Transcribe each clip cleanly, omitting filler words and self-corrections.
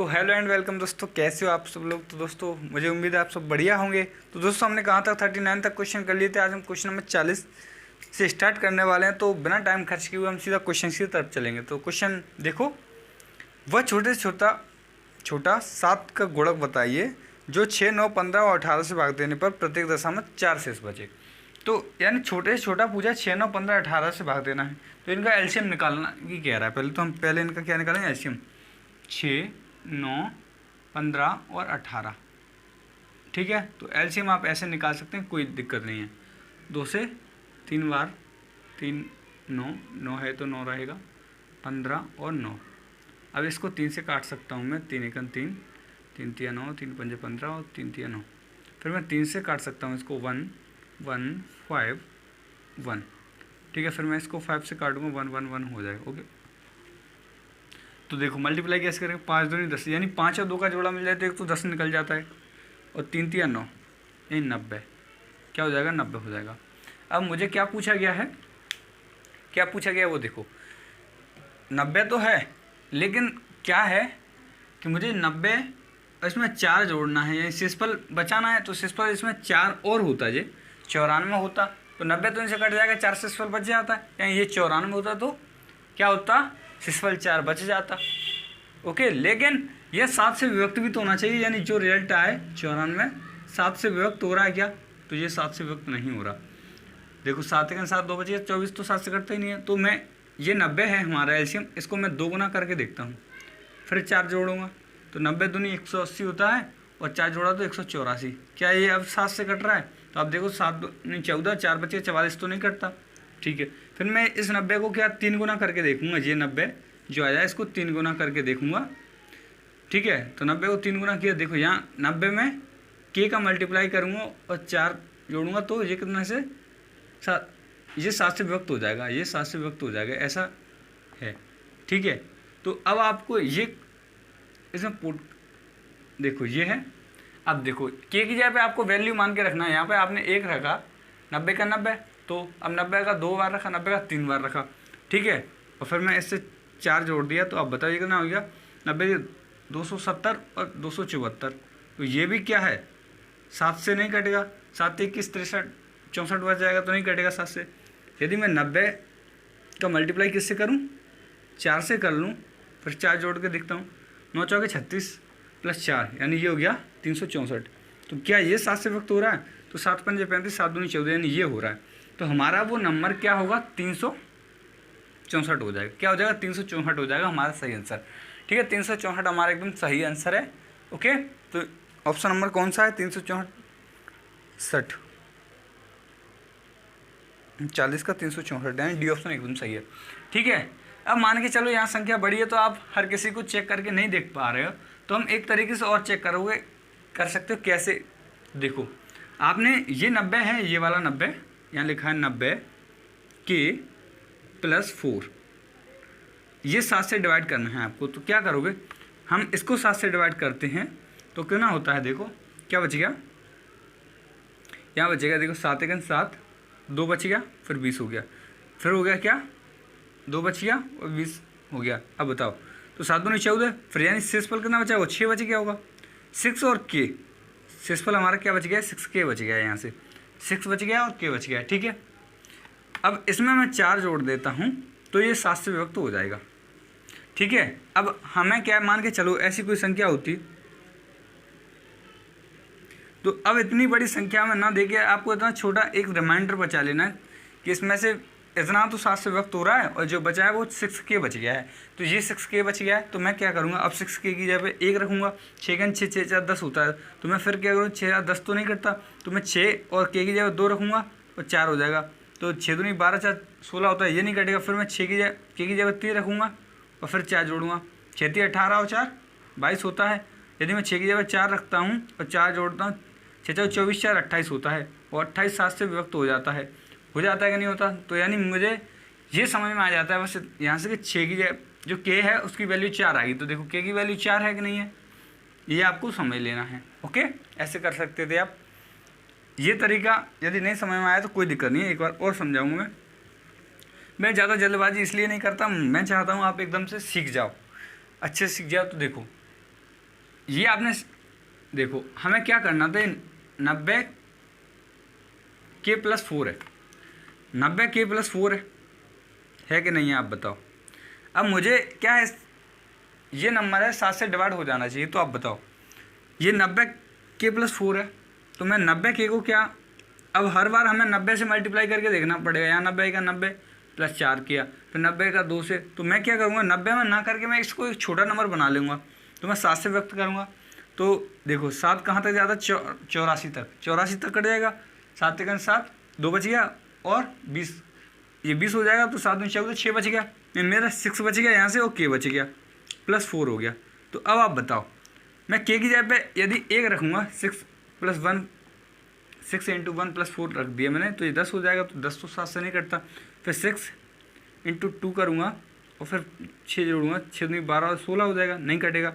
तो hello and welcome दोस्तों, कैसे हो आप सब लोग। तो दोस्तों मुझे उम्मीद है आप सब बढ़िया होंगे। तो दोस्तों हमने कहाँ तक 39 तक क्वेश्चन कर लिए थे। आज हम क्वेश्चन नंबर 40 से स्टार्ट करने वाले हैं। तो बिना टाइम खर्च किए हुए हम सीधा क्वेश्चन की तरफ चलेंगे। तो क्वेश्चन देखो, वह छोटे से छोटा 7 का गुणक बताइए जो 6, 9, 15 और 18 से भाग देने पर प्रत्येक दशा में 4 शेष बचे। तो यानी छोटे से छोटा पूछा 6, 9, 15, 18 से भाग देना है। तो इनका एलसीएम निकालना की कह रहा है। पहले तो हम इनका क्या निकालेंगे, एलसीएम 6, 9, 15 और 18। ठीक है, तो एलसीएम आप ऐसे निकाल सकते हैं, कोई दिक्कत नहीं है। 2 से 3 बार 3 9 है तो 9 रहेगा, 15 और 9। अब इसको 3 से काट सकता हूँ मैं। 3 एकम 3, 3 तिया 9, 3 पंजे 15 और 3 तिया 9। फिर मैं 3 से काट सकता हूँ इसको 1 1 5 1। ठीक है, फिर मैं इसको 5 से काटूंगा 1 1 1 हो जाएगा। ओके, तो देखो मल्टीप्लाई कैसे करेंगे, 5 दूनी 10, यानी 5 और 2 का जोड़ा मिल जाए तो एक तो 10 निकल जाता है, और 3 तिया 9, यानी 90। क्या हो जाएगा, 90 हो जाएगा। अब मुझे क्या पूछा गया है, वो देखो 90 तो है, लेकिन क्या है कि मुझे 90 इसमें 4 जोड़ना है, यानी शेषफल बचाना है। तो शेषफल इसमें 4 और होता है, ये 94 होता तो 90 तो इनसे कट जाएगा, 4 शेषफल बच जाता है। यानी ये 94 होता तो क्या होता, शेषफल 4 बच जाता। ओके, लेकिन यह 7 से विभक्त भी तो होना चाहिए, यानी जो रिजल्ट आए 94 7 से विभक्त हो रहा है क्या, तो ये 7 से विभक्त नहीं हो रहा। देखो 7 के 7 2 बचे, 24 तो 7 से कटता ही नहीं है। तो मैं ये 90 है हमारा एलसीएम, इसको मैं 2 गुना करके देखता हूँ, फिर 4 जोड़ूंगा तो 90 दूनी 180 होता है, और 4 जोड़ा तो 184। क्या ये अब 7 से कट रहा है, तो आप देखो 7 नहीं 14, 4 बचे 44 तो नहीं कटता। ठीक है, फिर मैं इस 90 को क्या 3 गुना करके देखूंगा, ये 90 जो आ जाए इसको 3 गुना करके देखूंगा। ठीक है, तो 90 को 3 गुना किया, देखो यहाँ 90 में के का मल्टीप्लाई करूँगा और 4 जोड़ूंगा तो ये कितना से 7, ये 7 से विभक्त हो जाएगा, ये 7 से विभक्त हो जाएगा, ऐसा है। ठीक है, तो अब आपको ये इसमें देखो ये है। अब देखो के की जगह पे आपको वैल्यू मान के रखना है। यहाँ पे आपने 1 रखा, 90 का 90, तो अब 90 का 2 बार रखा, 90 का 3 बार रखा। ठीक है, और फिर मैं इससे 4 जोड़ दिया, तो अब बताइए कितना हो गया, 90 270 और 274। तो ये भी क्या है, 7 से नहीं कटेगा, 7 21 63 64 बच जाएगा, तो नहीं कटेगा 7 से। यदि मैं 90 का मल्टीप्लाई किससे करूँ, 4 से कर लूँ, फिर 4 जोड़ के देखता हूँ, 9 चौके 36 प्लस 4, यानी ये हो गया 364। तो क्या ये 7 से विभक्त हो रहा है, तो 7 पंजे 35, 7 दूनी 14, यानी ये हो रहा है। तो हमारा वो नंबर क्या होगा, 364 हो जाएगा। क्या हो जाएगा, 364 हो जाएगा हमारा सही आंसर। ठीक है, 364 हमारा एकदम सही आंसर है। ओके, तो ऑप्शन नंबर कौन सा है, 364, 40 का 364, यानी डी ऑप्शन एकदम सही है। ठीक है, अब मान के चलो यहाँ संख्या बड़ी है तो आप हर किसी को चेक करके नहीं देख पा रहे हो, तो हम एक तरीके से और चेक कर सकते हो। कैसे, देखो आपने ये 90 है, ये वाला 90 यहाँ लिखा है, 90 के प्लस 4, ये 7 से डिवाइड करना है आपको। तो क्या करोगे, हम इसको 7 से डिवाइड करते हैं तो कितना होता है, देखो क्या बच गया, यहाँ बचेगा, देखो 7 एकम 7, 2 बच गया, फिर 20 हो गया, फिर हो गया क्या 2 बच गया और 20 हो गया। अब बताओ, तो 7 दूनी 14, फिर यानी शेषफल कितना बचा, वो 6 बच गया होगा। 6 और के, शेषफल हमारा क्या बच गया, 6k बच गया, यहाँ से 6 बच गया और k बच गया। ठीक है, अब इसमें मैं 4 जोड़ देता हूँ तो ये 7 से विभक्त हो जाएगा। ठीक है, अब हमें क्या मान के चलो, ऐसी कोई संख्या होती तो अब इतनी बड़ी संख्या में ना देके आपको इतना छोटा एक रिमाइंडर बचा लेना है कि इसमें से इतना तो 7 से विभक्त हो रहा है, और जो बचा है वो 6k बच गया है। तो ये 6k बच गया है, तो मैं क्या करूँगा, अब 6k की जगह पे 1 रखूँगा। 6 का 6 6 4 10 होता है, तो मैं फिर क्या करूँ, 6 10 तो नहीं करता, तो मैं 6 और k की जगह 2 रखूँगा और 4 हो जाएगा। तो 6 दूनी 12 4 16 होता है, ये नहीं कटेगा। फिर मैं 6 की जगह k की जगह 3 रखूँगा और फिर 4 जोड़ूँगा, 6 3 18 और 4 22 होता है। यदि मैं 6 की जगह 4 रखता हूँ और 4 जोड़ता हूँ, 6 4 24 4 28 होता है, और 28 7 से विभक्त हो जाता है कि नहीं होता। तो यानी मुझे ये समझ में आ जाता है बस यहाँ से कि 6 की जगह जो k है उसकी वैल्यू 4 आएगी। तो देखो k की वैल्यू 4 है कि नहीं है, ये आपको समझ लेना है। ओके, ऐसे कर सकते थे आप। ये तरीका यदि नहीं समझ में आया तो कोई दिक्कत नहीं है, एक बार और समझाऊंगा मैं ज़्यादा जल्दबाजी इसलिए नहीं करता, मैं चाहता हूँ आप एकदम से सीख जाओ, अच्छे से सीख जाओ। तो देखो ये आपने देखो हमें क्या करना था, 90 के प्लस 4 है, 90 के प्लस 4 है कि नहीं है आप बताओ। अब मुझे क्या है, ये नंबर है 7 से डिवाइड हो जाना चाहिए, तो आप बताओ ये 90 के प्लस 4 है, तो मैं 90 के को क्या, अब हर बार हमें 90 से मल्टीप्लाई करके देखना पड़ेगा। यहाँ 90 का 90 प्लस 4 किया, फिर 90 का 2 से, तो मैं क्या करूँगा 90 में ना करके मैं इसको एक छोटा नंबर बना लूँगा, तो मैं 7 से व्यक्त करूँगा। तो देखो 7 कहाँ तक जाता, 84 तक, 84 तक कट जाएगा, 7 तक 7, 2 बच गया और 20, ये 20 हो जाएगा, तो 7 में 14 6 बच गया, मेरा 6 बच गया यहाँ से, और के बच गया प्लस 4 हो गया। तो अब आप बताओ मैं के की जगह पे यदि 1 रखूँगा, 6 प्लस 1, 6 इंटू 1 प्लस 4 रख दिया मैंने, तो ये 10 हो जाएगा, तो 10 तो 7 से नहीं कटता। फिर 6 इंटू 2 करूँगा और फिर 6 जोड़ूँगा, 6 दूनी 12 और 16 हो जाएगा, नहीं कटेगा।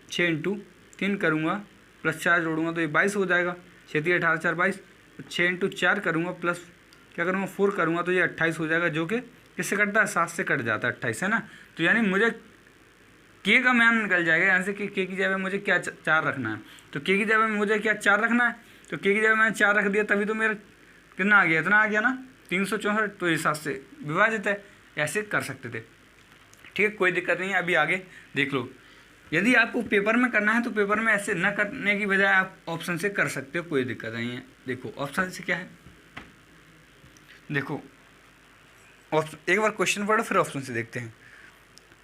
6 इंटू 3 करूँगा प्लस 4 जोड़ूँगा तो ये 22 हो जाएगा, 6 3 18 4 22। 6 इंटू 4 करूँगा प्लस क्या करूँगा 4 करूँगा तो ये 28 हो जाएगा, जो कि किससे कटता है, 7 से कट जाता है, 28 है ना। तो यानी मुझे के का मान निकल जाएगा यहाँ से कि के की जगह मुझे क्या 4 रखना है, तो के की जगह में मुझे क्या 4 रखना है, तो के की जगह मैंने 4 रख दिया, तभी तो मेरा कितना आ गया, इतना आ गया ना 364, तो ये 7 से विभाजित है। ऐसे कर सकते थे, ठीक है, कोई दिक्कत नहीं है। अभी आगे देख लो, यदि आपको पेपर में करना है तो पेपर में ऐसे न करने की बजाय आप ऑप्शन से कर सकते हो, कोई दिक्कत नहीं है। देखो ऑप्शन से क्या है, देखो ऑप्शन एक बार क्वेश्चन पढ़ो फिर ऑप्शन से देखते हैं।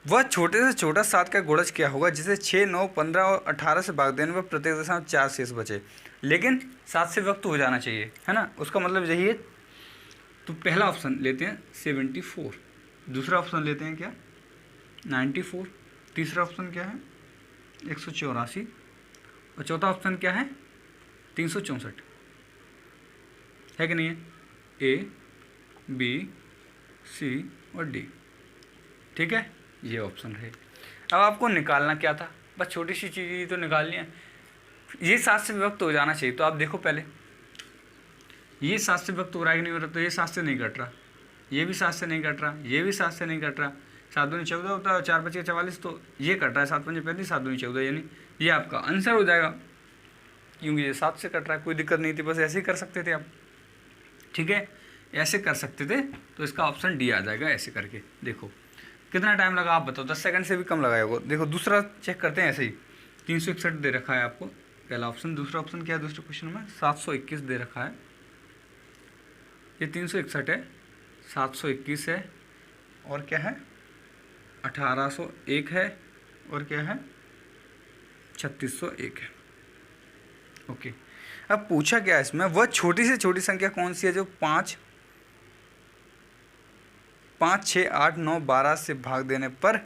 वह छोटे से छोटा 7 का गुणज क्या होगा जिसे 6, 9, 15 और 18 से भाग देने पर प्रत्येक दशा 4 शेष बचे, लेकिन 7 से व्यक्त हो जाना चाहिए, है ना, उसका मतलब यही है। तो पहला ऑप्शन लेते हैं 74, दूसरा ऑप्शन लेते हैं क्या 94, तीसरा ऑप्शन क्या है 184 और चौथा ऑप्शन क्या है 364, है कि नहीं है, ए बी सी और डी, ठीक है, ये ऑप्शन रहे। अब आपको निकालना क्या था, बस छोटी सी चीज़ ही तो निकालनी है, ये 7 से विभक्त हो जाना चाहिए। तो आप देखो पहले ये 7 से विभक्त हो रहा है कि नहीं हो रहा, तो ये 7 से नहीं कट रहा, ये भी 7 से नहीं कट रहा, ये भी 7 से नहीं कट रहा, 7 दूनी 14 होता है और 4 5 44, तो ये कट रहा है, 7 5 35, 7 दूनी 14, यानी ये आपका आंसर हो जाएगा, क्योंकि ये 7 से कट रहा है। कोई दिक्कत नहीं थी, बस ऐसे ही कर सकते थे आप, ठीक है, ऐसे कर सकते थे। तो इसका ऑप्शन डी आ जाएगा, ऐसे करके। देखो कितना टाइम लगा आप बताओ, 10 सेकंड से भी कम लगाया होगा। देखो दूसरा चेक करते हैं, ऐसे ही 361 दे रखा है आपको पहला ऑप्शन, दूसरा ऑप्शन क्या है दूसरे क्वेश्चन में 721 दे रखा है, ये 361 है, 721 है, और क्या है 1801 है, और क्या है 3601 है। ओके, अब पूछा क्या है इसमें, वह छोटी से छोटी संख्या कौन सी है जो 5, 6, 8, 9, 12 से भाग देने पर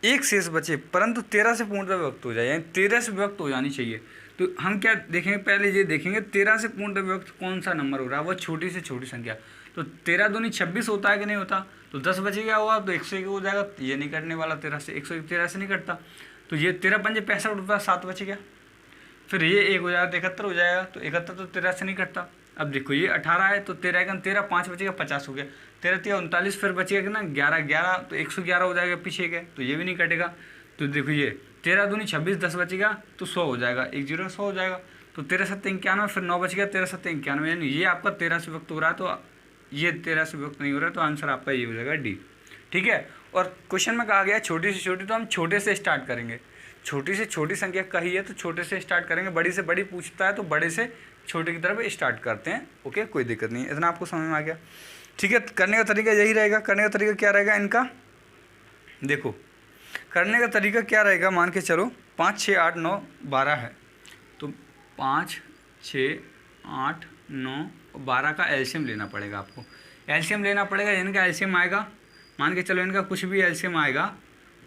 एक शेष बचे परंतु 13 से पूर्णतः विभक्त हो जाए, यानी 13 से विभक्त हो जानी चाहिए। तो हम क्या देखेंगे, पहले ये देखेंगे 13 से पूर्णतः विभक्त कौन सा नंबर हो रहा है, वह छोटी से छोटी संख्या। तो 13 दूनी 26 होता है कि नहीं होता, तो 10 बचे क्या हुआ, तो 101 हो जाएगा, ये नहीं कटने वाला 13 से, 101 13 से नहीं कटता, तो ये 13 पंजे 65 होता है, 7 बचे गया, फिर ये 1 हो जाएगा तो 71 हो जाएगा, तो 71 तो 13 से नहीं कटता। अब देखो ये 18 है, तो 13 का 13, 5 बचेगा 50 हो गया, 13 3 39, फिर बचेगा कि ना 11 11, तो 111 हो जाएगा पीछे के, तो ये भी नहीं कटेगा। तो देखो ये 13 दूनी 26, 10 बचेगा तो 100 हो जाएगा, 1 0 100 हो जाएगा, तो 13 7 91, फिर 9 बच गया, 13 7 91, यानी ये आपका 13 से विभक्त हो रहा है, तो ये 13 से विभक्त नहीं हो रहा है, तो आंसर आपका ये हो जाएगा डी, ठीक है। और क्वेश्चन में कहा गया छोटी से छोटी, तो हम छोटे से स्टार्ट करेंगे, छोटी से छोटी संख्या कही है तो छोटे से स्टार्ट करेंगे, बड़ी से बड़ी पूछता है तो बड़े से छोटे की तरफ स्टार्ट करते हैं। ओके, कोई दिक्कत नहीं, इतना आपको समझ में आ गया, ठीक है। करने का तरीका यही रहेगा, करने का तरीका क्या रहेगा इनका, देखो करने का तरीका क्या रहेगा, मान के चलो 5, 6, 8, 9, 12 है, तो 5, 6, 8, 9, 12 का एलसीएम लेना पड़ेगा आपको, एलसीएम लेना पड़ेगा, इनका एलसीएम आएगा, मान के चलो इनका कुछ भी एलसीएम आएगा,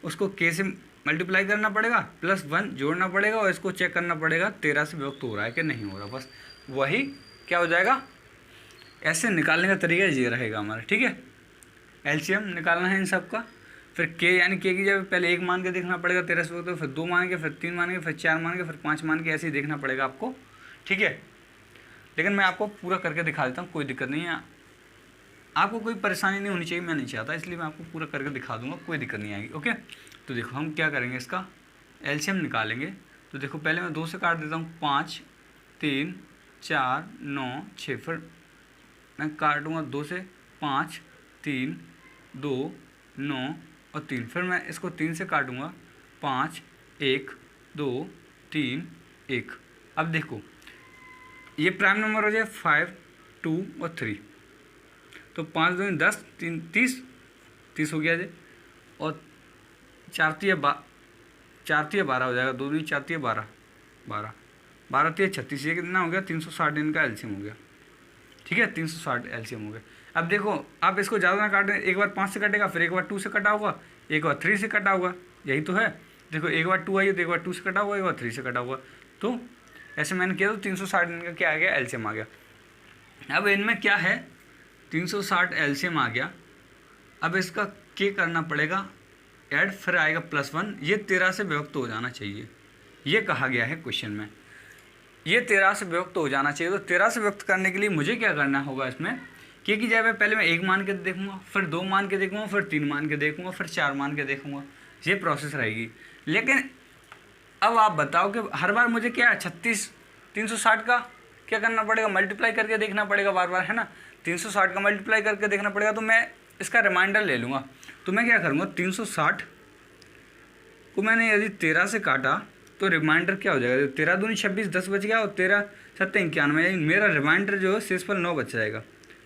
उसको के से मल्टीप्लाई करना पड़ेगा, +1 जोड़ना पड़ेगा, और इसको चेक करना पड़ेगा 13 से विभक्त हो रहा है कि नहीं हो रहा, बस वही क्या हो जाएगा। ऐसे निकालने का तरीका ये रहेगा हमारा, ठीक है। एलसीएम निकालना है इन सब का, फिर के यानी के की जगह पहले 1 मान के देखना पड़ेगा 13 से विभक्त, फिर 2 मान के, फिर 3 मान के, फिर 4 मान के, फिर 5 मान के, ऐसे ही देखना पड़ेगा आपको, ठीक है। लेकिन मैं आपको पूरा करके दिखा देता हूँ, कोई दिक्कत नहीं है, आपको कोई परेशानी नहीं होनी चाहिए, मैं नहीं चाहता, इसलिए मैं आपको पूरा करके दिखा दूंगा, कोई दिक्कत नहीं आएगी। ओके, तो देखो हम क्या करेंगे, इसका एलसीएम निकालेंगे, तो देखो पहले मैं 2 से काट देता हूँ, 5 3 4 9 6, फिर मैं काटूँगा 2 से, 5 3 2 9 और 3, फिर मैं इसको 3 से काटूँगा, 5 1 2 3 1। अब देखो ये प्राइम नंबर हो जाए 5 2 और 3, तो 5 2 10 3 30 हो गया जी, और 4 3 12 हो जाएगा, 2 2 4 3 12 12 12 3 36, ये कितना हो गया 360 इनका एलसीएम हो गया। ठीक है, 360 एलसीएम हो गया। अब देखो आप इसको ज़्यादा ना काटें, एक बार 5 से कटेगा, फिर एक बार 2 से कटा होगा, एक बार 3 से कटा होगा, यही तो है। देखो एक बार 2 आई तो एक बार 2 से कटा हुआ, एक बार 3 से कटा हुआ, तो ऐसे मैंने किया तो 360 इनका क्या आ गया, एलसीएम आ गया। अब इनमें क्या है, 360 एलसीएम आ गया। अब इसका के करना पड़ेगा ऐड, फिर आएगा +1, ये 13 से विभक्त हो जाना चाहिए, ये कहा गया है क्वेश्चन में, ये 13 से विभक्त हो जाना चाहिए। तो 13 से विभक्त करने के लिए मुझे क्या करना होगा, इसमें के की जगह पहले मैं 1 मान के देखूंगा, फिर 2 मान के देखूंगा, फिर 3 मान के देखूंगा, फिर 4 मान के देखूंगा, ये प्रोसेस रहेगी। लेकिन अब आप बताओ कि हर बार मुझे क्या 360 का क्या करना पड़ेगा, मल्टीप्लाई करके देखना पड़ेगा बार बार, है ना। 360 का मल्टीप्लाई करके देखना पड़ेगा, तो मैं इसका रिमाइंडर ले लूँगा। तो मैं क्या करूँगा, 360 को मैंने यदि 13 से काटा तो रिमाइंडर क्या हो जाएगा, 13 दूनी 26, 10 बच गया, और 13 7 91, मेरा रिमाइंडर जो है शेषफल 9 बच जाएगा।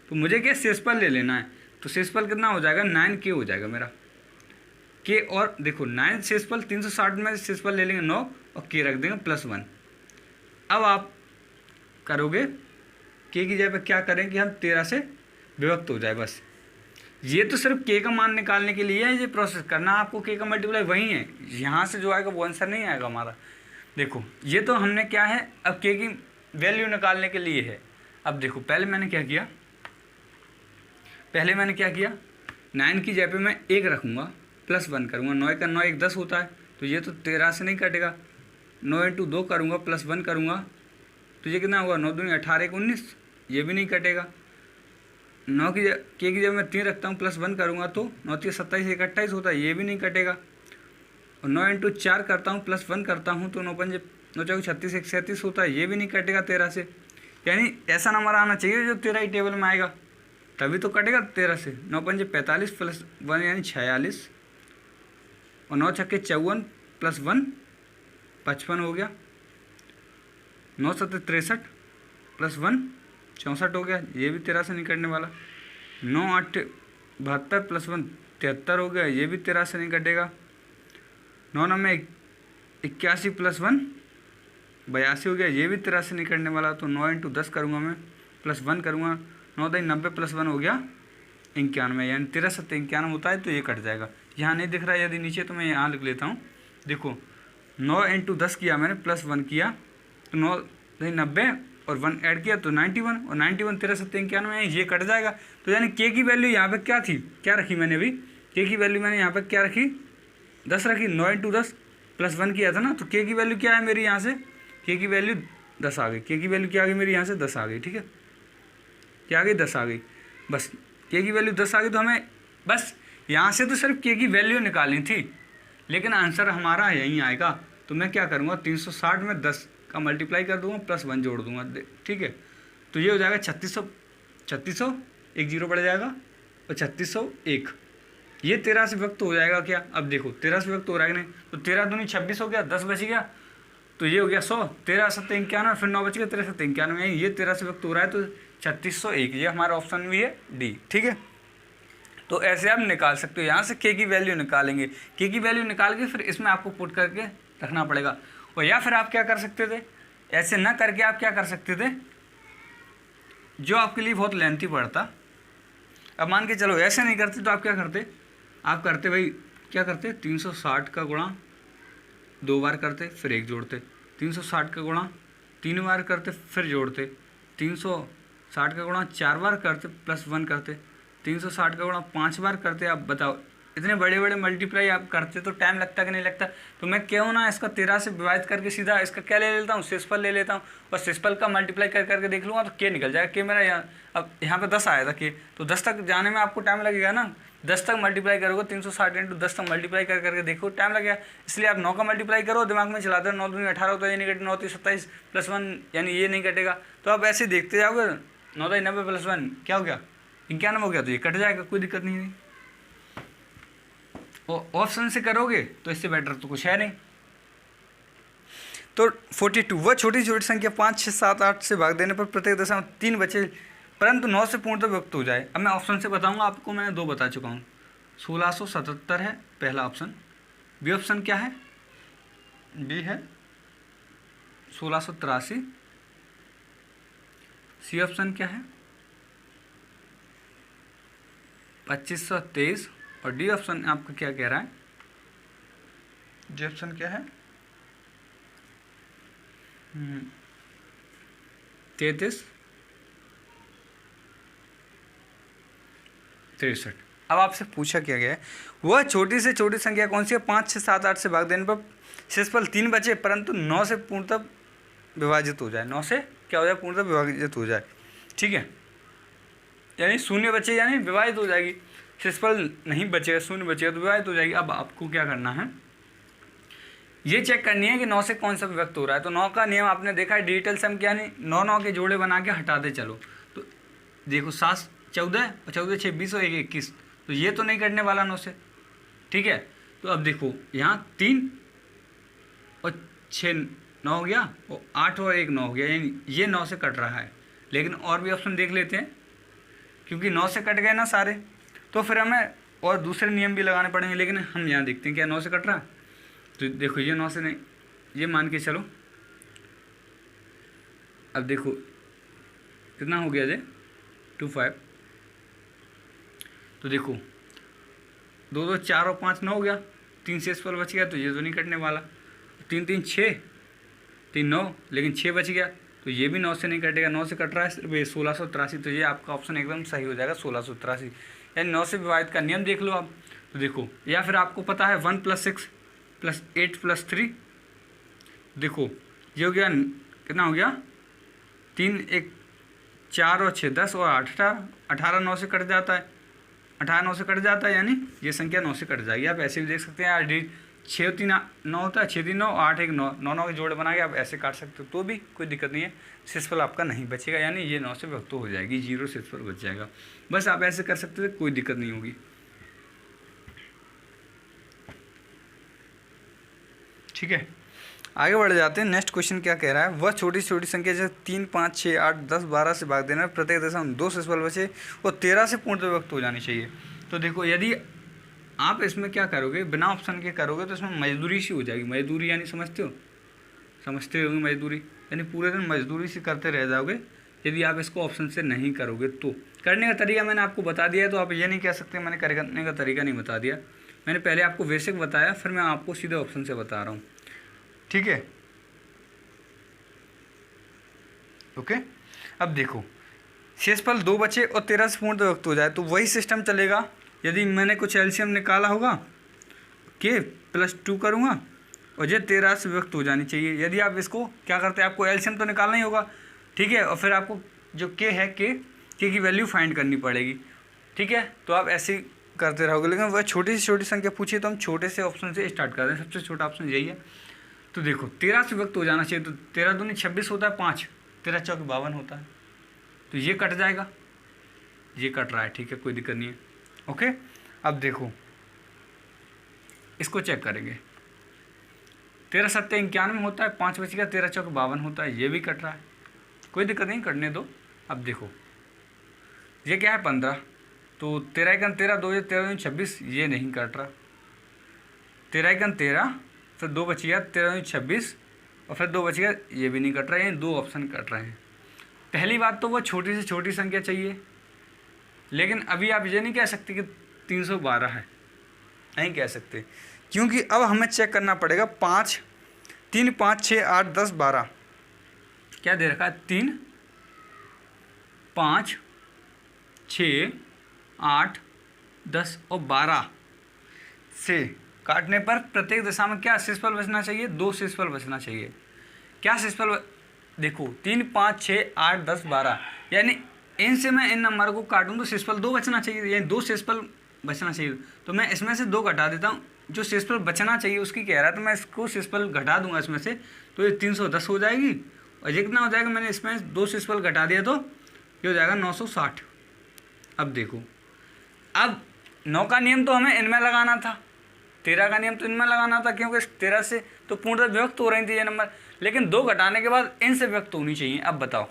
तो मुझे क्या शेषफल ले लेना है, तो शेषफल कितना हो जाएगा, 9k हो जाएगा मेरा के। और देखो 9 शेषफल, 360 में शेषफल ले लेंगे 9 और k रख देंगे +1। अब आप करोगे के की जगह पे क्या करें कि हम 13 से विभक्त हो जाए, बस। ये तो सिर्फ के का मान निकालने के लिए है, ये प्रोसेस करना आपको, के का मल्टीप्लाई वही है, यहाँ से जो आएगा वो आंसर नहीं आएगा हमारा। देखो ये तो हमने क्या है, अब के की वैल्यू निकालने के लिए है। अब देखो पहले मैंने क्या किया, 9 की जगह पे मैं 1 रखूँगा, +1 करूँगा, 9 का 9 1 10 होता है, तो ये तो 13 से नहीं कटेगा। 9 × 2 करूँगा, +1 करूँगा, तो ये कितना होगा, 9 दूनी 18 1 19, ये भी नहीं कटेगा। 9 की के की जगह मैं 3 रखता हूँ, +1 करूँगा, तो 9 3 27 1 28 होता है, ये भी नहीं कटेगा। और 9 × 4 करता हूँ, +1 करता हूँ, तो 9 5 9 4 36 1 37 होता है, ये भी नहीं कटेगा 13 से। यानी ऐसा नंबर आना चाहिए जो 13 ही टेबल में आएगा, तभी तो कटेगा 13 से। 9 5 45 +1 यानी 46, और 9 6 54 +1 55 हो गया। 9 7 63 +1 64 हो गया, ये भी 13 से नहीं कटने वाला। 9 8 72 +1 73 हो गया, ये भी 13 से नहीं कटेगा। 9 9 81 +1 82 हो गया, ये भी 13 से नहीं कटने वाला। तो 9 × 10 करूँगा मैं, +1 करूँगा, 9 10 90 +1 हो गया 91, यानी 13 7 91 होता है, तो ये कट जाएगा। यहाँ नहीं दिख रहा है यदि नीचे, तो मैं यहाँ लिख लेता हूँ। देखो 9 × 10 किया मैंने, +1 किया, तो 9 10 90 और 1 ऐड किया तो 91, और 91 13 7 91, ये कट जाएगा। तो यानी के की वैल्यू यहाँ पे क्या थी, क्या रखी मैंने अभी, के की वैल्यू मैंने यहाँ पे क्या रखी, 10 रखी। 9 × 10 +1 किया था ना, तो के की वैल्यू क्या है मेरी, यहाँ से के की वैल्यू 10 आ गई। के की वैल्यू क्या आ गई मेरी, यहाँ से 10 आ गई। ठीक है, क्या आ गई, 10 आ गई, बस के की वैल्यू 10 आ गई। तो हमें बस यहाँ से तो सिर्फ के की वैल्यू निकालनी थी, लेकिन आंसर हमारा यहीं आएगा। तो मैं क्या करूँगा, 360 में 10 का मल्टीप्लाई कर दूंगा, +1 जोड़ दूंगा, ठीक है। तो ये हो जाएगा 3600 एक 0 बढ़ जाएगा, और 3601, ये 13 से विभक्त हो जाएगा क्या। अब देखो 13 से विभक्त हो रहा है कि नहीं, तो 13 दूनी 26 हो गया, 10 बच गया, तो ये हो गया 100, 13 7 91, फिर 9 बच गया, 13 7 91, ये 13 से विभक्त हो रहा है, तो 3601, ये हमारा ऑप्शन भी है डी। ठीक है, तो ऐसे आप निकाल सकते हो, यहाँ से के की वैल्यू निकालेंगे, के की वैल्यू निकाल के फिर इसमें आपको पुट करके रखना पड़ेगा। और या फिर आप क्या कर सकते थे, ऐसे ना करके आप क्या कर सकते थे, जो आपके लिए बहुत लेंथी पड़ता। अब मान के चलो ऐसे नहीं करते, तो आप क्या करते, आप करते भाई क्या करते, 360 का गुणा 2 बार करते, फिर 1 जोड़ते, 360 का गुणा 3 बार करते, फिर जोड़ते, 360 का गुणा 4 बार करते, +1 करते, 360 का गुणा 5 बार करते। आप बताओ इतने बड़े बड़े मल्टीप्लाई आप करते तो टाइम लगता कि नहीं लगता। तो मैं क्यों ना इसका 13 से विभाजित करके सीधा इसका क्या ले लेता हूँ, शेषफल ले लेता हूँ और शेषफल का मल्टीप्लाई कर करके देख लूँगा तो के निकल जाएगा। के मेरा यहाँ, अब यहाँ पे 10 आया था के, तो 10 तक जाने में आपको टाइम लगेगा ना। 10 तक मल्टीप्लाई करोगे 360 इंटू 10 तक मल्टीप्लाई कर करके देखो टाइम लगेगा। इसलिए आप 9 का मल्टीप्लाई करो, दिमाग में चलाते हो 9 दूनी 18 होता है, ये नहीं कटे, 9 3 27 +1 यानी ये नहीं कटेगा। तो आप ऐसे देखते जाओगे 9 3 90 +1 क्या हो गया 91 हो गया, तो ये कट जाएगा, कोई दिक्कत नहीं है। ऑप्शन से करोगे तो इससे बेटर तो कुछ है नहीं। तो 42 वह छोटी छोटी संख्या 5 6 7 8 से भाग देने पर प्रत्येक दशा में 3 बचे परंतु 9 से पूर्णतः विभक्त हो जाए। अब मैं ऑप्शन से बताऊंगा, आपको मैंने 2 बता चुका हूँ। 1677 है पहला ऑप्शन। बी ऑप्शन क्या है, बी है 1683। सी ऑप्शन क्या है 2523 और डी ऑप्शन आपका क्या कह रहा है, डी ऑप्शन क्या है 33 63। अब आपसे पूछा क्या गया है, वह छोटी से छोटी संख्या कौन सी है 5 6 7 8 से भाग देने पर शेषफल 3 बचे परंतु 9 से पूर्णतः विभाजित हो जाए। 9 से क्या हो जाए, पूर्णतः विभाजित हो जाए, ठीक है, यानी शून्य बचे यानी विभाजित हो जाएगी। शेषफल नहीं बचेगा, शून्य बचेगा तो विभाजित हो जाएगी। अब आपको क्या करना है, ये चेक करनी है कि 9 से कौन सा विभक्त हो रहा है। तो 9 का नियम आपने देखा है, डिजिटल सम क्या नहीं, 9 9 के जोड़े बना के हटाते चलो। तो देखो 7 14 और 14 6 20 और 1 21, तो ये तो नहीं कटने वाला 9 से, ठीक है। तो अब देखो यहाँ 3 और 6 9 हो गया और 8 और 1 9 हो गया, यानी ये 9 से कट रहा है। लेकिन और भी ऑप्शन देख लेते हैं, क्योंकि 9 से कट गए ना सारे, तो फिर हमें और दूसरे नियम भी लगाने पड़ेंगे। लेकिन हम यहाँ देखते हैं क्या 9 से कट रहा है, तो देखो ये 9 से नहीं, ये मान के चलो। अब देखो कितना हो गया जे 25, तो देखो 2 2 4 और 5 9 हो गया, 3 शेषफल बच गया, तो ये तो नहीं कटने वाला। 3 3 6 3 9, लेकिन 6 बच गया, तो ये भी 9 से नहीं कटेगा। 9 से कट रहा है सिर्फ 1683, तो ये आपका ऑप्शन एकदम सही हो जाएगा 1683, यानी 9 से विभाजित का नियम देख लो आप। तो देखो, या फिर आपको पता है 1 + 6 + 8 + 3, देखो ये हो गया कितना हो गया 3 1 4 और 6 10 और 8 18 9 से कट जाता है, 18 9 से कट जाता है, यानी ये संख्या 9 से कट जाएगी। आप ऐसे भी देख सकते हैं यार, 6 3 9 होता है, 6 3 9 8 1 9 9 9 के जोड़े बना के आप ऐसे काट सकते हो, तो भी कोई दिक्कत नहीं है। शेषफल आपका नहीं बचेगा, यानी ये 9 से विभक्त हो जाएगी, 0 शेषफल बच जाएगा। बस आप ऐसे कर सकते थे, कोई दिक्कत नहीं होगी, ठीक है। आगे बढ़ जाते हैं। नेक्स्ट क्वेश्चन क्या कह रहा है, वह छोटी छोटी संख्या जैसे 3 5 6 8 10 12 से भाग देना, प्रत्येक दशा में 2 शेषफल बचे और 13 से पूर्णतः विभक्त हो जानी चाहिए। तो देखो यदि आप इसमें क्या करोगे, बिना ऑप्शन के करोगे तो इसमें मजदूरी सी हो जाएगी। मजदूरी यानी समझते हो, समझते होंगे मजदूरी, यानी पूरे दिन मजदूरी से करते रह जाओगे यदि आप इसको ऑप्शन से नहीं करोगे। तो करने का तरीका मैंने आपको बता दिया है, तो आप ये नहीं कह सकते मैंने करने का तरीका नहीं बता दिया। मैंने पहले आपको बेसिक बताया, फिर मैं आपको सीधे ऑप्शन से बता रहा हूँ, ठीक है, ओके। अब देखो शेषफल 2 बचे और 13 से पूर्णतः विभक्त हो जाए, तो वही सिस्टम चलेगा। यदि मैंने कुछ एलसीएम निकाला होगा के +2 करूँगा और ये 13 से विभक्त हो जानी चाहिए। यदि आप इसको क्या करते हैं, आपको एलसीएम तो निकालना ही होगा, ठीक है, और फिर आपको जो के है के की वैल्यू फाइंड करनी पड़ेगी, ठीक है। तो आप ऐसे ही करते रहोगे। लेकिन वह छोटी से छोटी संख्या पूछिए तो हम छोटे से ऑप्शन से स्टार्ट करते हैं, सबसे छोटा ऑप्शन यही है। तो देखो 13 से विभक्त हो जाना चाहिए, तो 13 दूनी 26 होता है, 5 13 चौक 52 होता है, तो ये कट जाएगा, ये कट रहा है, ठीक है, कोई दिक्कत नहीं है, ओके। अब देखो इसको चेक करेंगे, 13 7 91 होता है, 5 बच गया, 13 चौक 52 होता है, ये भी कट रहा है, कोई दिक्कत नहीं, कटने दो। अब देखो ये क्या है 15, तो 13 1 13 2 13 26, ये नहीं कट रहा, 13 1 13, फिर 2 बच गया 13 26 और फिर 2 बच गया, ये भी नहीं कट रहा है, ये 2 ऑप्शन कट रहे हैं। पहली बात तो वो छोटी से छोटी संख्या चाहिए, लेकिन अभी आप ये नहीं कह सकते कि 312 है, नहीं कह सकते, क्योंकि अब हमें चेक करना पड़ेगा 5 3 5 6 8 10 12 क्या दे रखा है, 3 5 6 8 10 और 12, से काटने पर प्रत्येक दशा में क्या शेषफल बचना चाहिए, 2 शेषफल बचना चाहिए। क्या शेषफल, देखो 3, 5, 6, 8, 10, 12, यानी इनसे मैं इन नंबर को काटूँ तो शेषफल 2 बचना चाहिए, यानी 2 शेषफल बचना चाहिए। तो मैं इसमें से 2 घटा देता हूँ, जो शेषफल बचना चाहिए उसकी कह रहा है, तो मैं इसको शेषफल घटा दूंगा इसमें से, तो ये 310 हो जाएगी। और ये कितना हो जाएगा, मैंने इसमें 2 शेषफल घटा दिया तो ये हो जाएगा 960। अब देखो, अब 9 का नियम तो हमें इनमें लगाना था, 13 का नियम तो इनमें लगाना था, क्योंकि 13 से तो पूर्णतः विभक्त हो रही थी ये नंबर, लेकिन 2 घटाने के बाद इनसे विभक्त होनी चाहिए। अब बताओ,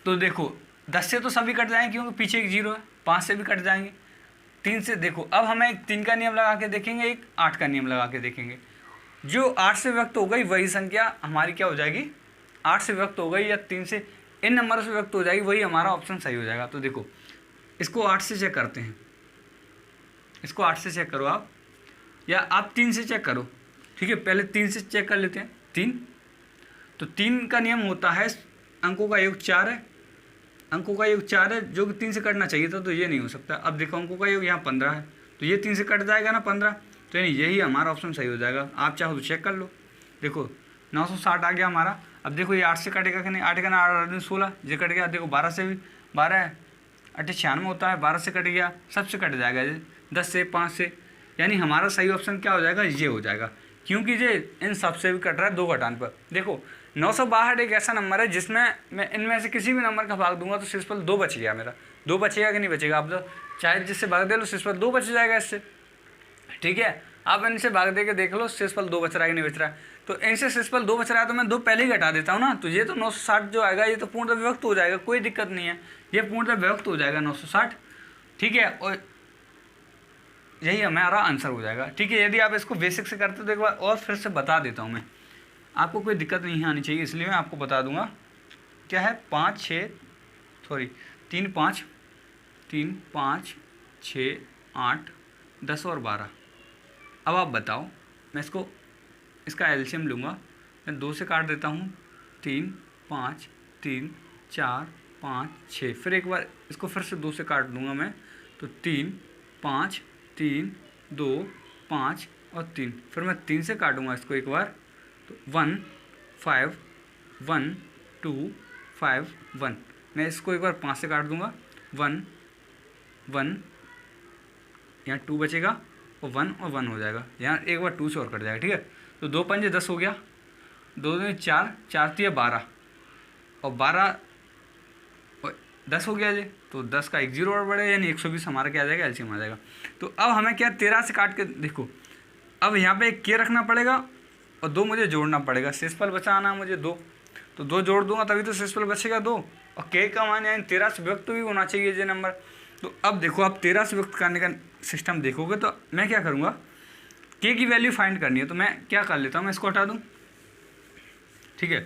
तो देखो 10 से तो सभी कट जाएंगे क्योंकि पीछे एक 0 है, 5 से भी कट जाएंगे, 3 से, देखो अब हमें एक 3 का नियम लगा के देखेंगे, एक 8 का नियम लगा के देखेंगे। जो 8 से विभक्त हो गई वही संख्या हमारी क्या हो जाएगी, 8 से विभक्त हो गई या 3 से इन नंबरों से विभक्त हो जाएगी, वही हमारा ऑप्शन सही हो जाएगा। तो देखो इसको 8 से चेक करते हैं, इसको 8 से चेक करो आप, या आप 3 से चेक करो, ठीक है। पहले 3 से चेक कर लेते हैं। 3, तो 3 का नियम होता है अंकों का योग 4 है, अंकों का योग 4 है, जो कि 3 से कटना चाहिए था, तो ये नहीं हो सकता। अब देखो अंकों का योग यहाँ 15 है, तो ये 3 से कट जाएगा ना 15, तो यानी यही हमारा ऑप्शन सही हो जाएगा। आप चाहो तो चेक कर लो, देखो 960 आ गया हमारा। अब देखो ये 8 से कटेगा कि नहीं, 8 का ना 8 16, ये कट गया। देखो 12 से भी, 12 है 98 होता है, 12 से कट गया, सबसे कट जाएगा ये, 10 से 5 से, यानी हमारा सही ऑप्शन क्या हो जाएगा, ये हो जाएगा, क्योंकि ये इन सबसे भी कट रहा है 2 घटाने पर। देखो 962 एक ऐसा नंबर है जिसमें मैं इनमें से किसी भी नंबर का भाग दूंगा तो शेषफल 2 बच गया मेरा। 2 बचेगा कि नहीं बचेगा, आप तो चाहे जिससे भाग दे लो शेषफल 2 बच जाएगा इससे, ठीक है। आप इनसे भाग दे के देख लो शेषफल 2 बच रहा है कि नहीं बच रहा है। तो इनसे शेषफल 2 बच रहा है तो मैं 2 पहले ही घटा देता हूँ ना, तो ये तो 960 जो आएगा ये तो पूर्णतः विभक्त हो जाएगा, कोई दिक्कत नहीं है, ये पूर्णतः विभक्त हो जाएगा 960, ठीक है। और यही हमारा आंसर हो जाएगा, ठीक है। यदि आप इसको बेसिक से करते हो तो एक बार और फिर से बता देता हूँ मैं, आपको कोई दिक्कत नहीं आनी चाहिए, इसलिए मैं आपको बता दूंगा। क्या है 5 6 सॉरी 3 5 6 8 10 और 12। अब आप बताओ, मैं इसका एलसीएम लूँगा, मैं 2 से काट देता हूँ, 3 5 3 4 5 6, फिर एक बार इसको फिर से 2 से काट दूँगा मैं, तो 3 5 3 2 5 और 3, फिर मैं 3 से काटूँगा इसको एक बार, तो 1 5 1 2 5 1, मैं इसको एक बार 5 से काट दूँगा, 1 1 यहाँ 2 बचेगा और 1 और 1 हो जाएगा, यहाँ एक बार 2 से और कट जाएगा, ठीक है। तो 2 पंजे 10 हो गया, 2 में 4 4 3 12 और 12 10 हो गया जी, तो 10 का एक 0 और बढ़ेगा, यानी 120 हमारा क्या आ जाएगा, एलसीएम आ जाएगा। तो अब हमें क्या 13 से काट के देखो, अब यहाँ पे एक के रखना पड़ेगा और 2 मुझे जोड़ना पड़ेगा, शेषफल बचाना मुझे 2, तो 2 जोड़ दूंगा तभी तो शेषफल बचेगा 2, और के का मान यानी 13 से विभक्त भी होना चाहिए ये नंबर। तो अब देखो आप 13 से विभक्त करने का सिस्टम देखोगे तो मैं क्या करूँगा, के की वैल्यू फाइंड करनी है, तो मैं क्या कर लेता हूँ, मैं इसको हटा दूँ, ठीक है।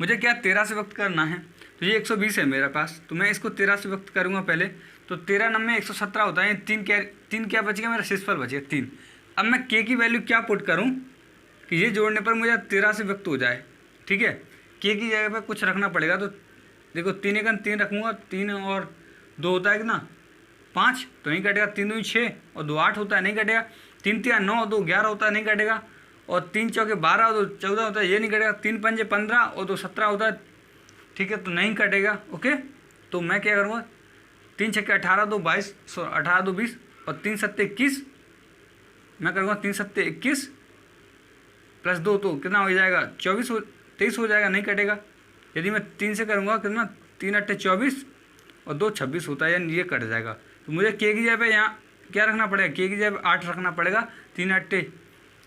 मुझे क्या 13 से विभक्त करना है, तो ये 120 है मेरे पास, तो मैं इसको 13 से विभक्त करूँगा पहले, तो 13 नंबर 117 होता है, 3 क्या बचेगा मेरा, शेषफल बचेगा 3। अब मैं के की वैल्यू क्या पुट करूँ कि ये जोड़ने पर मुझे 13 से व्यक्त हो जाए, ठीक है। के की जगह पर कुछ रखना पड़ेगा, तो देखो 3 एकन 3 रखूँगा, 3 और 2 होता है कितना 5, तो नहीं कटेगा, 3 2 6 और 2 8 होता है, नहीं कटेगा, 3 3 9 2 11 होता है, नहीं कटेगा, और 3 चौके 12 और 2 14 होता है, ये नहीं कटेगा, 3 पंजे 15 और 2 17 होता है, ठीक है, तो नहीं कटेगा, ओके। तो मैं क्या करूँगा, 3 छक्के 18 2 22 18 2 20 और 3 सत्ते 21, मैं करूँगा 3 सत्ते 21 प्लस 2 तो कितना हो जाएगा 23 हो जाएगा, नहीं कटेगा। यदि मैं 3 से करूँगा कितना 3 8 24 और 2 26 होता है, यानी ये कट जाएगा। तो मुझे के की जगह पे यहाँ क्या रखना पड़ेगा, के की जगह 8 रखना पड़ेगा, 3 8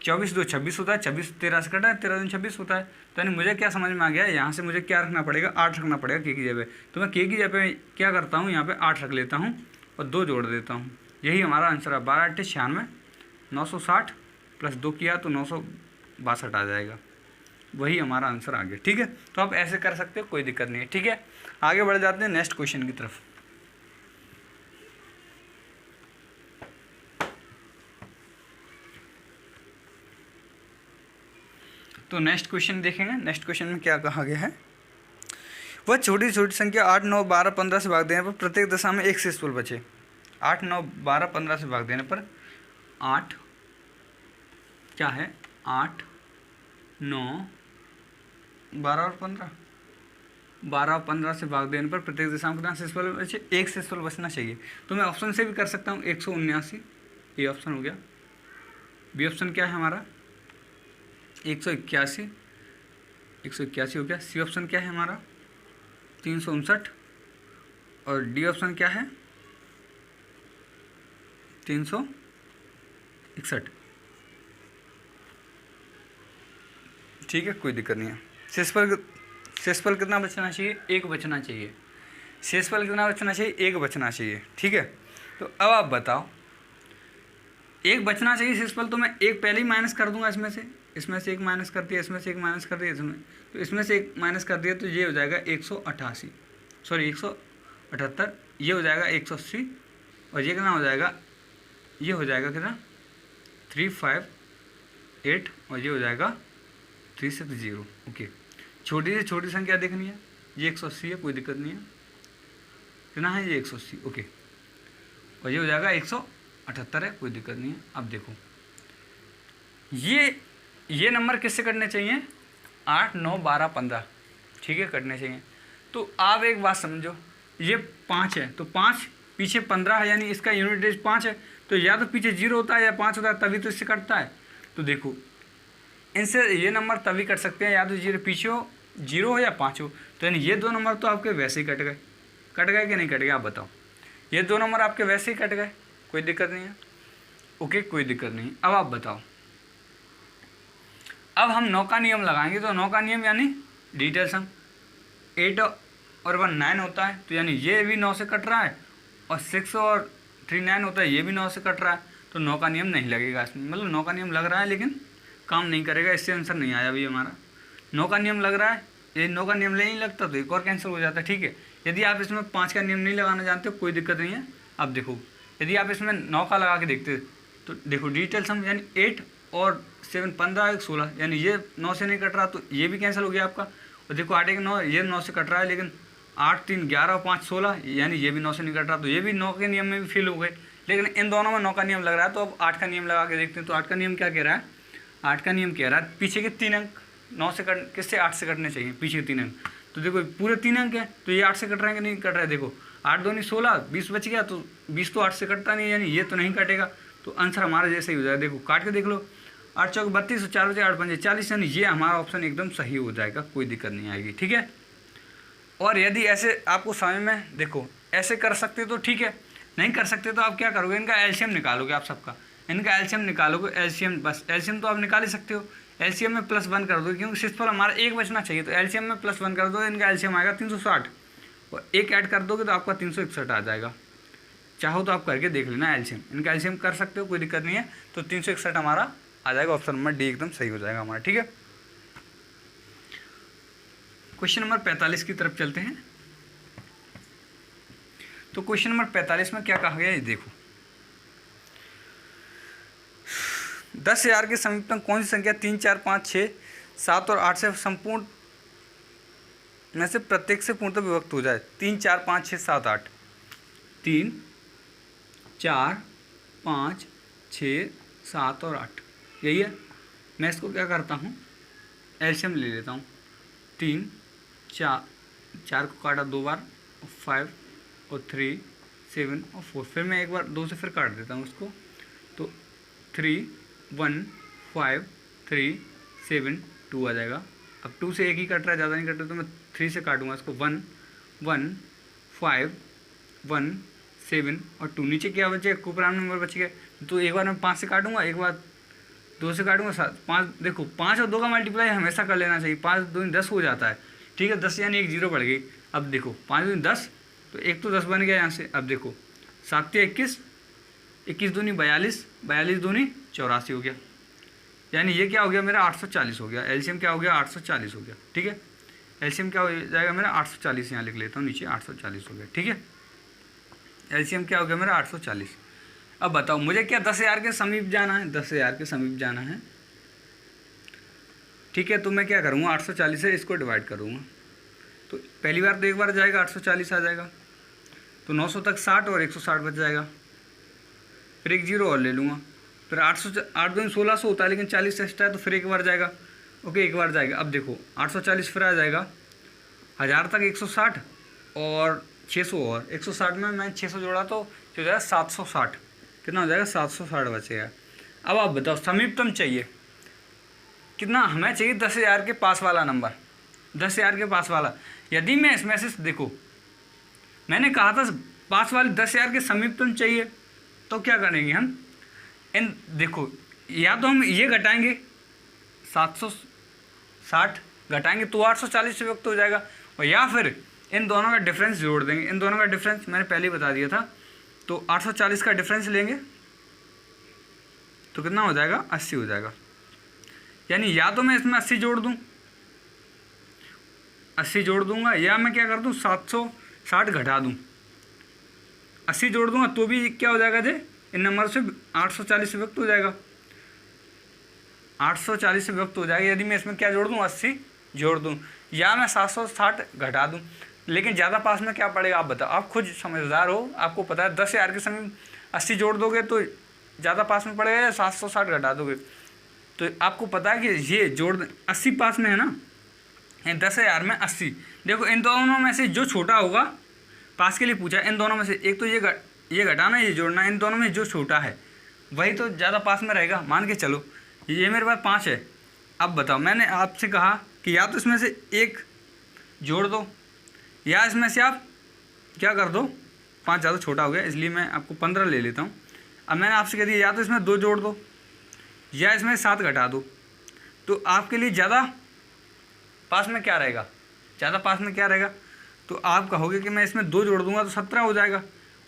24 2 26 होता है, 26 13 से कटा है, 13 2 26 होता है, तो यानी मुझे क्या समझ में आ गया, यहाँ से मुझे क्या रखना पड़ेगा, 8 रखना पड़ेगा के की जगह पे। तो मैं के की जगह पे क्या करता हूँ, यहाँ पे 8 रख लेता हूँ और 2 जोड़ देता हूँ, यही हमारा आंसर है। 12 8 96 960 प्लस 2 किया तो 962 आ जाएगा, वही हमारा आंसर आ गया, ठीक है। तो आप ऐसे कर सकते हो, कोई दिक्कत नहीं है, ठीक है। आगे बढ़ जाते हैं नेक्स्ट क्वेश्चन की तरफ। तो नेक्स्ट क्वेश्चन देखेंगे, नेक्स्ट क्वेश्चन में क्या कहा गया है, वह छोटी छोटी संख्या 8 9 12 15 से भाग देने पर प्रत्येक दशा में एक शेषफल बचे। 8 9 12 15 से भाग देने पर 8 क्या है 8 9 12 और 15, 12 और 15 से भाग देने पर प्रत्येक दिशा में कितना शेषफल बचे, एक शेषफल बचना चाहिए। तो मैं ऑप्शन से भी कर सकता हूँ 179, ये ऑप्शन हो गया। बी ऑप्शन क्या है हमारा 181, 181 हो गया। सी ऑप्शन क्या है हमारा 359 और डी ऑप्शन क्या है 361। ठीक है, कोई दिक्कत नहीं है। शेषफल कितना बचना चाहिए, एक बचना चाहिए। शेषफल कितना बचना चाहिए, एक बचना चाहिए। ठीक है, तो अब आप बताओ, एक बचना चाहिए शेषफल, तो मैं एक पहले ही माइनस कर दूंगा इसमें से एक माइनस कर दिया, इसमें से एक माइनस कर दिया, तो इसमें से एक माइनस कर दिया, तो ये हो जाएगा 188, सॉरी 178, ये हो जाएगा 180 और ये कितना हो जाएगा, ये हो जाएगा कितना 358 और ये हो जाएगा 360। ओके, छोटी से छोटी संख्या देखनी है, ये 180 है, कोई दिक्कत नहीं है। कितना है ये 180, ओके, और ये हो जाएगा 178 है, कोई दिक्कत नहीं है। अब देखो ये नंबर किससे कटने चाहिए, 8 9 12 15, ठीक है, कटने चाहिए। तो आप एक बात समझो, ये 5 है तो 5 पीछे 15 है, यानी इसका यूनिट डेज 5 है, तो या तो पीछे 0 होता है या 5 होता है, तभी तो इससे कटता है। तो देखो इनसे ये नंबर तभी कट सकते हैं, या तो 0 पीछे हो, 0 हो या 5 हो। तो यानी ये दो नंबर तो आपके वैसे ही कट गए कि नहीं कट गए, आप बताओ। ये दो नंबर आपके वैसे ही कट गए, कोई दिक्कत नहीं है। ओके, कोई दिक्कत नहीं। अब आप बताओ, अब हम 9 का नियम लगाएंगे। तो 9 का नियम यानी डिजिटल सम, 8 और 1 9 होता है, तो यानी ये भी 9 से कट रहा है, और 6 और 3 9 होता है, ये भी 9 से कट रहा है। तो 9 का नियम नहीं लगेगा इसमें, मतलब 9 का नियम लग रहा है लेकिन काम नहीं करेगा, इससे आंसर नहीं आया अभी हमारा। 9 का नियम लग रहा है, ये 9 का नियम नहीं लगता तो एक और कैंसिल हो जाता है। ठीक है, यदि आप इसमें 5 का नियम नहीं लगाना जानते हो, कोई दिक्कत नहीं है। अब देखो, यदि आप इसमें 9 का लगा के देखते तो देखो डिजिटल सम यानी 8 और 7 15 1 16, यानी ये 9 से नहीं कट रहा, तो ये भी कैंसिल हो गया आपका। और देखो 8 1 9, ये 9 से कट रहा है, लेकिन 8 3 11 और 5 16, यानी ये भी 9 से नहीं कट रहा, तो ये भी 9 के नियम में भी फेल हो गए। लेकिन इन दोनों में 9 का नियम लग रहा है, तो अब 8 का नियम लगा के देखते हैं। तो 8 का नियम क्या कह रहा है, 8 का नियम कह रहा है पीछे के 3 अंक 9 से कट, किससे 8 से कटने चाहिए, पीछे के 3 अंक। तो देखो पूरे 3 अंक हैं, तो ये 8 से कट रहे हैं कि नहीं कट रहा है। देखो 8 2 16, 20 बच गया, तो 20 तो 8 से कटता नहीं, यानी ये तो नहीं कटेगा। तो आंसर हमारा जैसे ही हो जाएगा, देखो काट के देख लो, 8 चौक 32 और 4 बजे 8 5 40, यानी ये हमारा ऑप्शन एकदम सही हो जाएगा, कोई दिक्कत नहीं आएगी। ठीक है, और यदि ऐसे आपको समझ में, देखो ऐसे कर सकते तो ठीक है, नहीं कर सकते तो आप क्या करोगे, इनका एलसीएम निकालोगे, आप सबका इनका एलसीएम निकालोगे। एलसीएम बस एलसीएम तो आप निकाल ही सकते हो, एलसीएम में +1 कर दो, क्योंकि शेषफल हमारा एक बचना चाहिए, तो एलसीएम में +1 कर दो, इनका एलसीएम आएगा 360 और एक ऐड कर दोगे तो आपका 361 आ जाएगा। चाहो तो आप करके देख लेना एलसीएम, इनका एलसीएम कर सकते हो, कोई दिक्कत नहीं है। तो 361 हमारा आ जाएगा, ऑप्शन नंबर डी एकदम सही हो जाएगा हमारा। ठीक है, क्वेश्चन नंबर 45 की तरफ चलते हैं। तो क्वेश्चन नंबर 45 में क्या कहा गया है, देखो 10,000 के समीपतम कौन सी संख्या 3 4 5 6 7 और 8 से संपूर्ण में से प्रत्येक से पूर्णतः विभक्त हो जाए। 3 4 5 6 7 8, 3 4 5 6 7 और 8, यही है। मैं इसको क्या करता हूँ, एलसीएम ले लेता हूँ। 3 4 को काटा 2 बार, 5 और 3 7 और 4, फिर मैं एक बार 2 से फिर काट देता हूँ उसको। तो 3 1 5 3 7 2 आ जाएगा। अब 2 से एक ही कट रहा है, ज़्यादा नहीं कट रहा, तो मैं 3 से काटूंगा इसको। 1 1 5 1 7 और 2, नीचे क्या बचे, कुपराम नंबर बच गए। तो एक बार मैं 5 से काटूंगा, एक बार 2 से काटूंगा, 7 5। देखो 5 और 2 का मल्टीप्लाई हमेशा कर लेना चाहिए, 5 2 10 हो जाता है। ठीक है, 10 यानी एक 0 बढ़ गई। अब देखो 5 2 10, तो एक तो 10 बन गया यहाँ से। अब देखो 7 21, 21 दूनी 42, 42 दूनी 84 हो गया, यानी ये क्या हो गया मेरा 840 हो गया। एलसीएम क्या हो गया 840 हो गया। ठीक है, एलसीएम क्या हो जाएगा मेरा 840, यहाँ लिख लेता हूँ नीचे 840 हो गया। ठीक है, एलसीएम क्या हो गया मेरा 840। अब बताओ मुझे क्या 10,000 के समीप जाना है, 10,000 के समीप जाना है। ठीक है, तो मैं क्या करूँगा, 840 से इसको डिवाइड करूँगा। तो पहली बार तो एक बार जाएगा 840 आ जाएगा, तो 900 तक 60 और 160 बच जाएगा। फिर एक 0 और ले लूँगा, फिर 8 दूनी 1600 होता है, लेकिन 40 एक्स्ट्रा है तो फिर एक बार जाएगा। ओके, एक बार जाएगा। अब देखो 840 फिर आ जाएगा 1000 तक 160 और 600 और 160 में मैं 600 जोड़ा तो हो जाएगा 760। कितना हो जाएगा? 760 बचेगा। अब आप बताओ समीपतम चाहिए कितना? हमें चाहिए 10,000 के पास वाला नंबर, 10,000 के पास वाला। यदि मैं इसमें से देखो, मैंने कहा था पास वाले 10,000 के समीपतम चाहिए, तो क्या करेंगे हम? इन देखो, या तो हम ये घटाएंगे 760 घटाएंगे तो 840 से व्यक्त हो जाएगा, और या फिर इन दोनों का डिफरेंस जोड़ देंगे। इन दोनों का डिफरेंस मैंने पहले ही बता दिया था, तो 840 का डिफरेंस लेंगे तो कितना हो जाएगा? 80 हो जाएगा। यानी या तो मैं इसमें 80 जोड़ दूं, 80 जोड़ दूंगा, या मैं क्या कर दूं 760 घटा दूं। 80 जोड़ दूंगा तो भी क्या हो जाएगा जे? इन नंबर से 840 से व्यक्त हो जाएगा, 840 से व्यक्त हो जाएगा। यदि मैं इसमें क्या जोड़ दूं? 80 जोड़ दूं, या मैं 760 घटा दूं। लेकिन ज़्यादा पास में क्या पड़ेगा आप बताओ? आप खुद समझदार हो, आपको पता है 10,000 के समय 80 जोड़ दोगे तो ज़्यादा पास में पड़ेगा, या 760 घटा दोगे तो आपको पता है कि ये जोड़ 80 पास में है ना, 10,000 में 80। देखो इन दोनों में से जो छोटा होगा, पास के लिए पूछा, इन दोनों में से एक तो ये घटाना, ये जोड़ना, इन दोनों में जो छोटा है वही तो ज़्यादा पास में रहेगा। मान के चलो ये मेरे पास 5 है। अब बताओ, मैंने आपसे कहा कि या तो इसमें से एक जोड़ दो, या इसमें से आप क्या कर दो, 5 ज़्यादा छोटा हो गया इसलिए मैं आपको 15 ले लेता हूँ। अब मैंने आपसे कह दिया या तो इसमें 2 जोड़ दो, या इसमें 7 घटा दो, तो आपके लिए ज़्यादा पास में क्या रहेगा? ज़्यादा पास में क्या रहेगा? तो आप कहोगे कि मैं इसमें 2 जोड़ दूंगा तो 17 हो जाएगा,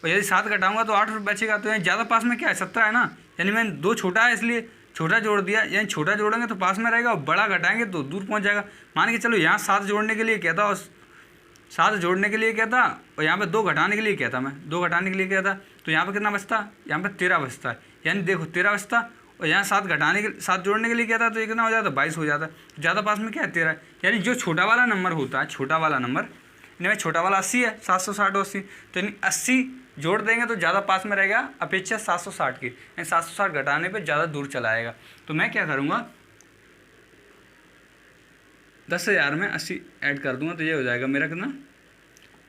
और यदि 7 घटाऊंगा तो 8 बचेगा। तो यहाँ ज़्यादा पास में क्या है? 17 है ना। यानी मैंने 2 छोटा है इसलिए छोटा जोड़ दिया, यानी छोटा जोड़ेंगे तो पास में रहेगा, और बड़ा घटाएंगे तो दूर पहुँच जाएगा। मान के चलो यहाँ 7 जोड़ने के लिए कहता, और 7 जोड़ने के लिए कहता, और यहाँ पे 2 घटाने के लिए कहता, मैं 2 घटाने के लिए कहता, तो यहाँ पे कितना बचता? यहाँ पे 13 बचता है। यानी देखो 13 बचता, और यहाँ 7 जोड़ने के लिए कहता तो ये कितना हो जाता? 22 हो जाता। ज़्यादा पास में क्या है? 13। यानी जो छोटा वाला नंबर होता है, छोटा वाला नंबर, इनमें छोटा वाला 80 है, 760 और 80, तो यानी 80 जोड़ देंगे तो ज़्यादा पास में रहेगा अपेक्षा 760 की। यानी 760 घटाने पे ज़्यादा दूर चला आएगा। तो मैं क्या करूँगा, 10,000 में 80 ऐड कर दूंगा, तो ये हो जाएगा मेरा कितना?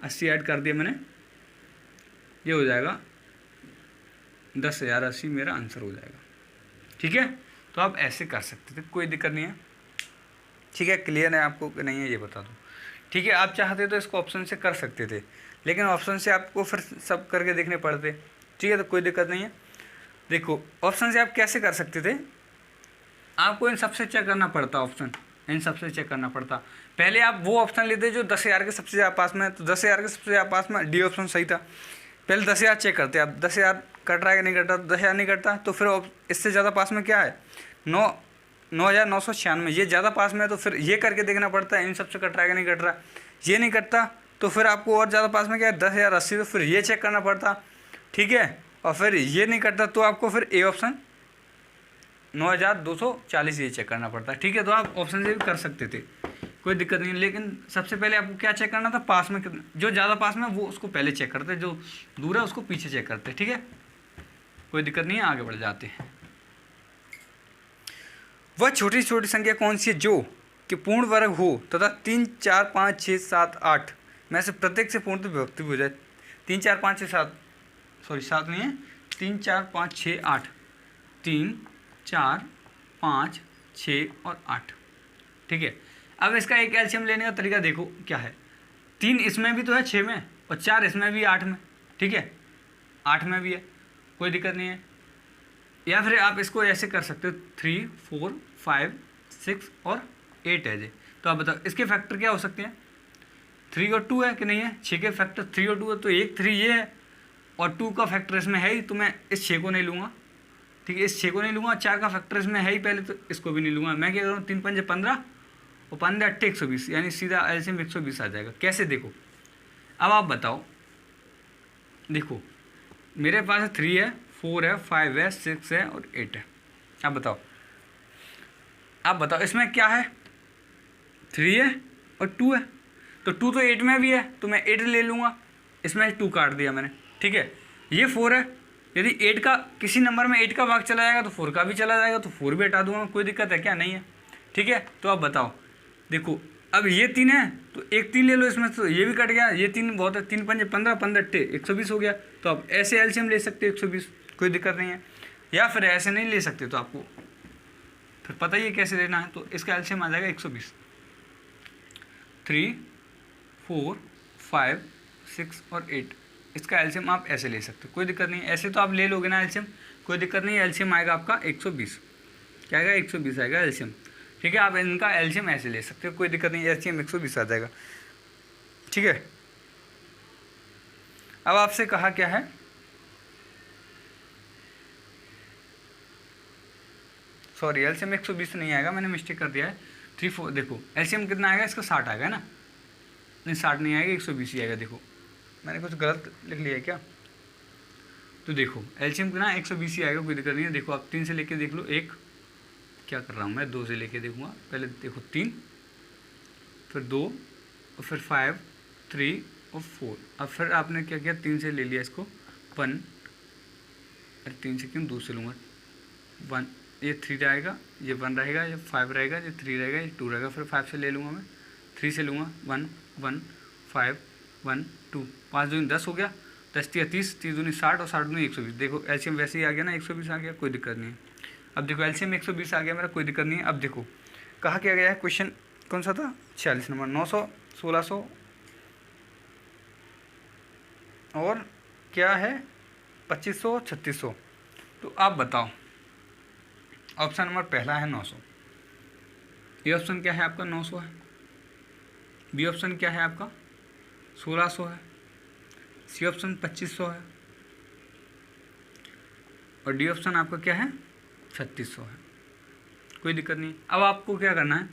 80 ऐड कर दिया मैंने, ये हो जाएगा 10,080 मेरा आंसर हो जाएगा। ठीक है, तो आप ऐसे कर सकते थे, कोई दिक्कत नहीं है। ठीक है, क्लियर है आपको कि नहीं है ये बता दो। ठीक है, आप चाहते तो इसको ऑप्शन से कर सकते थे, लेकिन ऑप्शन से आपको फिर सब करके देखने पड़ते। ठीक है, तो कोई दिक्कत नहीं है। देखो ऑप्शन से आप कैसे कर सकते थे, आपको इन सबसे चेक करना पड़ता, ऑप्शन इन सबसे चेक करना पड़ता। पहले आप वो ऑप्शन लेते जो 10,000 के सबसे ज़्यादा पास में है, तो 10,000 के सबसे ज़्यादा पास में डी ऑप्शन सही था। पहले 10,000 चेक करते, आप 10,000 कट रहा है कि नहीं कट रहा, तो 10,000 नहीं कटता, तो फिर इससे ज़्यादा पास में क्या है? 9,996, ये ज़्यादा पास में है, तो फिर ये करके देखना पड़ता है इन सबसे कट रहा है कि नहीं कट रहा। ये नहीं कटता तो फिर आपको और ज़्यादा पास में क्या है? 10,080, तो फिर ये चेक करना पड़ता। ठीक है, और फिर ये नहीं कटता तो आपको फिर ए ऑप्शन 9,240 ये चेक करना पड़ता है। ठीक है, तो आप ऑप्शन से भी कर सकते थे, कोई दिक्कत नहीं। लेकिन सबसे पहले आपको क्या चेक करना था? पास में कितना, जो ज़्यादा पास में वो उसको पहले चेक करते, जो दूर है उसको पीछे चेक करते। ठीक है, कोई दिक्कत नहीं है, आगे बढ़ जाते हैं। वह छोटी छोटी संख्या कौन सी है जो कि पूर्ण वर्ग हो तथा 3, 4, 5, 6, 7, 8 में से प्रत्येक से पूर्णतः विभक्त हो जाए? 3, 4, 5, 6, 7, सॉरी 7 नहीं है, 3, 4, 5, 6, 8, 3, 4, 5, 6 और 8। ठीक है, अब इसका एक एलसीएम लेने का तरीका देखो क्या है। 3 इसमें भी तो है 6 में, और 4 इसमें भी 8 में। ठीक है, 8 में भी है, कोई दिक्कत नहीं है। या फिर आप इसको ऐसे कर सकते हो, 3, 4, 5, 6 और 8 है जी। तो आप बताओ इसके फैक्टर क्या हो सकते हैं? 3 और 2 है कि नहीं है? 6 के फैक्टर 3 और 2 है, तो एक 3 ये है और 2 का फैक्टर इसमें है ही, तो मैं इस 6 को नहीं लूँगा। ठीक है, इस 6 को नहीं लूँगा। 4 का फैक्टर इसमें है ही पहले, तो इसको भी नहीं लूँगा। मैं क्या करूँ, 3 पंजे 15 और 15 8 120, यानी सीधा एलसीएम 120 आ जाएगा। कैसे देखो, अब आप बताओ। देखो मेरे पास 3 है, 4 है, 5 है, 6 है और 8 है। अब बताओ, आप बताओ इसमें क्या है? 3 है और 2 है, तो 2 तो 8 में भी है, तो मैं 8 ले लूँगा। इसमें 2 काट दिया मैंने। ठीक है, ये 4 है, यदि 8 का किसी नंबर में 8 का भाग चला जाएगा तो 4 का भी चला जाएगा, तो 4 भी हटा दूंगा, कोई दिक्कत है क्या? नहीं है। ठीक है, तो अब बताओ, देखो अब ये 3 है तो एक 3 ले लो इसमें, तो ये भी कट गया, ये 3 बहुत है, 3 पंजे 15, 15 अट्ठे 120 हो गया। तो अब ऐसे एलसीएम ले सकते हो 120, कोई दिक्कत नहीं है। या फिर ऐसे नहीं ले सकते तो आपको फिर पता ही है कैसे लेना है। तो इसका एलसीएम आ जाएगा 120। 3, 4, 5, 6 और 8, इसका एलसीएम आप ऐसे ले सकते हो, कोई दिक्कत नहीं है। ऐसे तो आप ले लोगे ना एलसीएम, कोई दिक्कत नहीं है। एलसीएम आएगा आपका 120, क्या आएगा? 120 आएगा एलसीएम। ठीक है, आप इनका एलसीएम ऐसे ले सकते हो, कोई दिक्कत नहीं है। एलसीएम 120 आ जाएगा। ठीक है, अब आपसे कहा क्या है, सॉरी एलसीएम 120 नहीं आएगा, मैंने मिस्टेक कर दिया है। 3, 4, देखो एलसीएम कितना आएगा इसका? 60 आएगा ना? नहीं 60 नहीं आएगा, 120 ही आएगा। देखो मैंने कुछ गलत लिख लिया है क्या? तो देखो एलसीएम कितना 120 ही आएगा, कोई दिक्कत नहीं है। देखो आप 3 से लेके देख लो, एक क्या कर रहा हूँ मैं, 2 से लेके देखूँगा। पहले देखो 3, फिर 2 और फिर 5, 3 और 4। अब फिर आपने क्या किया, 3 से ले लिया इसको 1, अरे 3 से क्यों 2 से लूँगा, 1, ये 3 रहेगा, ये 1 रहेगा, ये 5 रहेगा, ये 3 रहेगा, ये 2 रहेगा, फिर 5 से ले लूँगा मैं, 3 से लूँगा 1, 1, 5, 1, 2, 5 दूनी 10 हो गया, 10 तिया 30, 30 दूनी 60 और 60 दूनी 120। देखो एलसीएम वैसे ही आ गया ना, 120 आ गया, कोई दिक्कत नहीं है। अब देखो एलसीएम 120 आ गया मेरा, कोई दिक्कत नहीं है। अब देखो कहा क्या गया है, क्वेश्चन कौन सा था? 46 नंबर। 900, 1600 और क्या है 2500, 3600। तो आप बताओ, ऑप्शन नंबर पहला है 900, ए ऑप्शन क्या है आपका? 900 है। बी ऑप्शन क्या है आपका? 1600 है। सी ऑप्शन 2500 है और डी ऑप्शन आपका क्या है? 3600 है। कोई दिक्कत नहीं। अब आपको क्या करना है,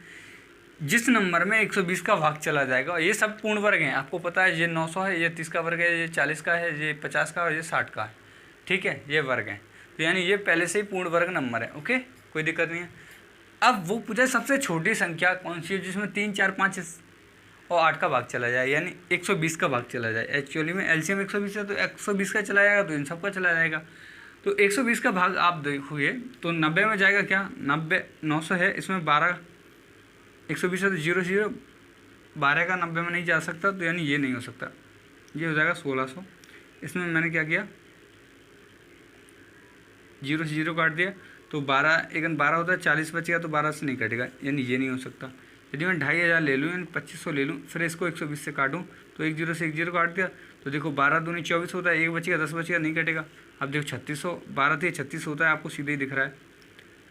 जिस नंबर में 120 का भाग चला जाएगा, और ये सब पूर्ण वर्ग हैं, आपको पता है ये 900 है, ये 30 का वर्ग है, ये 40 का है, ये 50 का और ये 60 का है। ठीक है, ये वर्ग हैं, तो यानी ये पहले से ही पूर्ण वर्ग नंबर है। ओके, कोई दिक्कत नहीं है। अब वो पूछा सबसे छोटी संख्या कौन सी है जिसमें 3, 4, 5 और 8 का भाग चला जाए, यानी 120 का भाग चला जाए। एक्चुअली में एलसीएम 120 है तो 120 का चला जाएगा, तो इन सब का चला जाएगा। तो 120 का भाग आप देखोगे तो 90 में जाएगा क्या? 90, 900 है, इसमें 12, 120 है तो 0, 0, 12 का 90 में नहीं जा सकता, तो यानी ये नहीं हो सकता, ये हो जाएगा 1600। इसमें मैंने क्या किया, 0 से 0 काट दिया, तो 12 एक 12 होता है, 40 बचेगा, तो 12 से नहीं कटेगा, यानी ये नहीं हो सकता। यदि मैं 2500 ले लूँ यानी 2500 ले लूँ, फिर इसको 120 से काटूँ, तो 1 0 से 1 0 काट दिया, तो देखो 12 दूनी 24 होता है, 1 बचेगा, 10 बचेगा, नहीं कटेगा। अब देखो 3600, 12 थी 36 होता है, आपको सीधे ही दिख रहा है।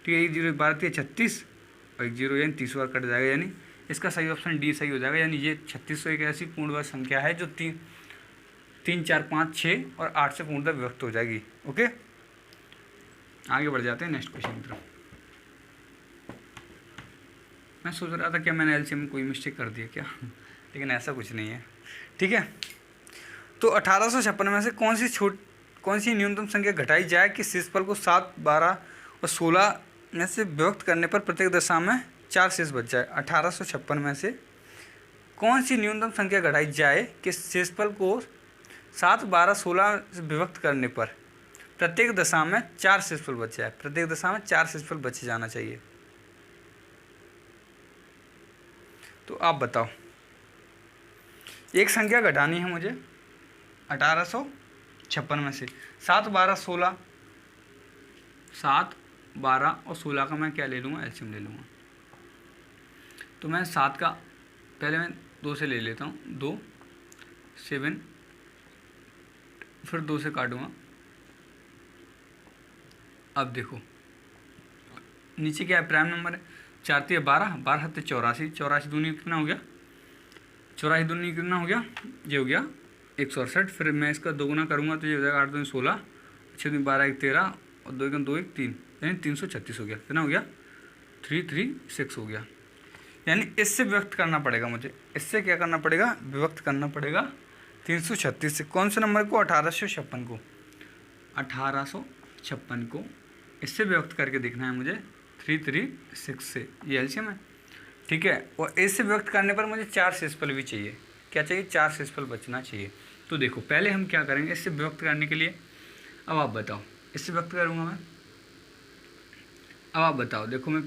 ठीक है, 1 0 12 थी 36 और 1 0 यानी 30 बार कट जाएगा, यानी इसका सही ऑप्शन डी सही हो जाएगा। यानी ये 3600 एक ऐसी पूर्णवर्ग संख्या है जो 3, 4, 5, 6 और 8 से पूर्णतः विभक्त हो जाएगी। ओके, आगे बढ़ जाते हैं नेक्स्ट क्वेश्चन की तरफ। मैं सोच रहा था क्या मैंने एलसीएम में कोई मिस्टेक कर दिया क्या, लेकिन ऐसा कुछ नहीं है। ठीक है, तो 1856 में से कौन सी न्यूनतम संख्या घटाई जाए कि शेषफल को 7, 12 और 16 में से विभक्त करने पर प्रत्येक दशा में 4 शेष बच जाए। 1856 में से कौन सी न्यूनतम संख्या घटाई जाए कि शेषफल को 7, 12, 16 से विभक्त करने पर प्रत्येक दशा में 4 शेषफल बच जाए। प्रत्येक दशा में 4 शेषफल बचे जाना चाहिए। तो आप बताओ, एक संख्या घटानी है मुझे 1856 में से 7, 12, 16, 7, 12 और 16 का मैं क्या ले लूँगा, एलसीएम ले लूँगा। तो मैं 7 का पहले मैं 2 से ले लेता हूँ, 2, 7, फिर 2 से काटूँगा। अब देखो नीचे क्या है, प्राइम नंबर है, 4 3 12, 12 7 84, 84 दूनी कितना हो गया, 84 दूनी कितना हो गया, ये हो गया 168। फिर मैं इसका दोगुना करूँगा तो ये हो जाएगा 8 दूनी 16, 6 दूनी 12, 1 13 और 2 1 2 1 3, यानी 336 हो गया। कितना हो गया, 336 हो गया। यानी इससे विभक्त करना पड़ेगा मुझे, इससे क्या करना पड़ेगा, विभक्त करना पड़ेगा 336 से। कौन से नंबर को, 1856 को, 1856 को इससे विभक्त करके देखना है मुझे 336 से, ये एलसीएम है। ठीक है, और इससे विभक्त करने पर मुझे 4 शेषफल भी चाहिए। क्या चाहिए, 4 शेषफल बचना चाहिए। तो देखो पहले हम क्या करेंगे, इससे विभक्त करने के लिए अब आप बताओ, इससे व्यक्त करूँगा मैं। अब आप बताओ, देखो मैं,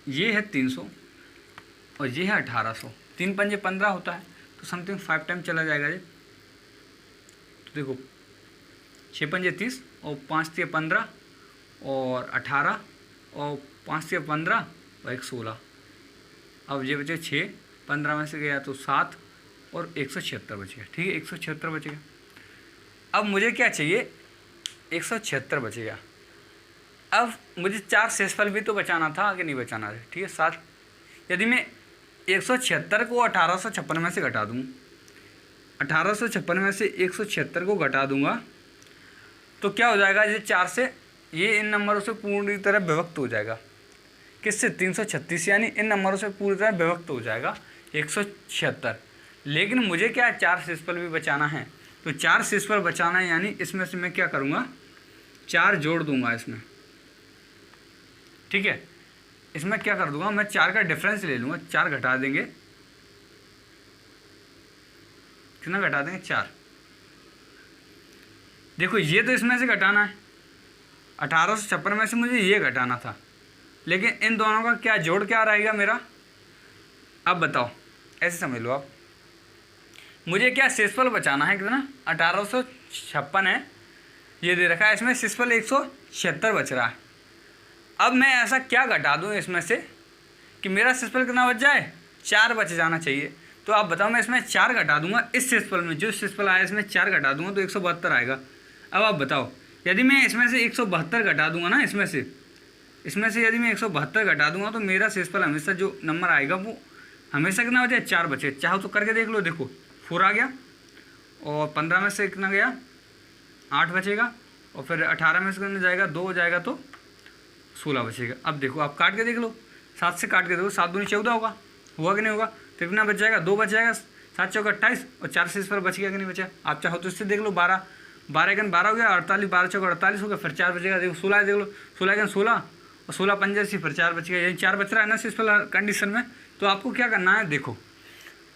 ये है 300 और ये है 1800, 3 पंजे 15 होता है, तो समथिंग 5 टाइम चला जाएगा ये। तो देखो 6 पंजे 30 और 5 3 15 और 18 और 5 3 15 और 1 16। अब ये बचे 6, 15 में से गया तो 7 और 176 बच गया। ठीक है, 176 बच गया। अब मुझे क्या चाहिए, 176 बच गया। अब मुझे 4 शेषफल भी तो बचाना था, आगे नहीं बचाना है। ठीक है, 7, यदि मैं 176 को 1856 में से घटा दूँ, 1856 में से 176 को घटा दूंगा तो क्या हो जाएगा, ये 4 से ये इन नंबरों से पूरी तरह विभक्त हो जाएगा। किससे, 336, यानी इन नंबरों से पूरी तरह विभक्त हो जाएगा 176। लेकिन मुझे क्या है, 4 शेषफल भी बचाना है, तो 4 शेषफल बचाना है, यानी इसमें से मैं क्या करूँगा, 4 जोड़ दूंगा इसमें। ठीक है, इसमें क्या कर दूंगा मैं, 4 का डिफरेंस ले लूँगा, 4 घटा देंगे, कितना घटा देंगे, 4। देखो ये तो इसमें से घटाना है, 1856 में से मुझे ये घटाना था, लेकिन इन दोनों का क्या जोड़ क्या रहेगा मेरा। अब बताओ, ऐसे समझ लो आप, मुझे क्या शेषफल बचाना है, कितना, 1856 है, ये दे रखा है, इसमें शेषफल 176 बच रहा है। अब मैं ऐसा क्या घटा दूँ इसमें से कि मेरा शेषफल कितना बच जाए, 4 बच जाना चाहिए। तो आप बताओ, मैं इसमें 4 घटा दूंगा, इस शेषफल में जो शेषफल आया इसमें 4 घटा दूंगा तो 172 आएगा। अब आप बताओ, यदि मैं इसमें से 172 घटा दूंगा ना, इसमें से यदि मैं 172 घटा दूंगा तो मेरा शेषफल हमेशा जो नंबर आएगा वो हमेशा कितना बचे, 4 बचे। चाहो तो करके देख लो, देखो 4 आ गया और 15 में से कितना गया, 8 बचेगा, और फिर 18 में से कितना जाएगा, 2 हो जाएगा तो 16 बचेगा। अब देखो आप काट के देख लो, 7 से काट के देखो, 7 दूनी 14 होगा, हुआ कि नहीं होगा, तो कितना बच जाएगा, 2 बच जाएगा, 7 चौका 28 और 4 शेषफल बच गया कि नहीं बचा। आप चाहो तो इससे देख लो, 12 12 12 हो गया, 48, 12 चौका 48 हो गया, फिर 4 बचेगा, देखो 16 देख लो, 16 16 और 16 पंजे से फिर 4 बच गया, यही 4 बच रहा है ना शेषफल कंडीशन में। तो आपको क्या करना है, देखो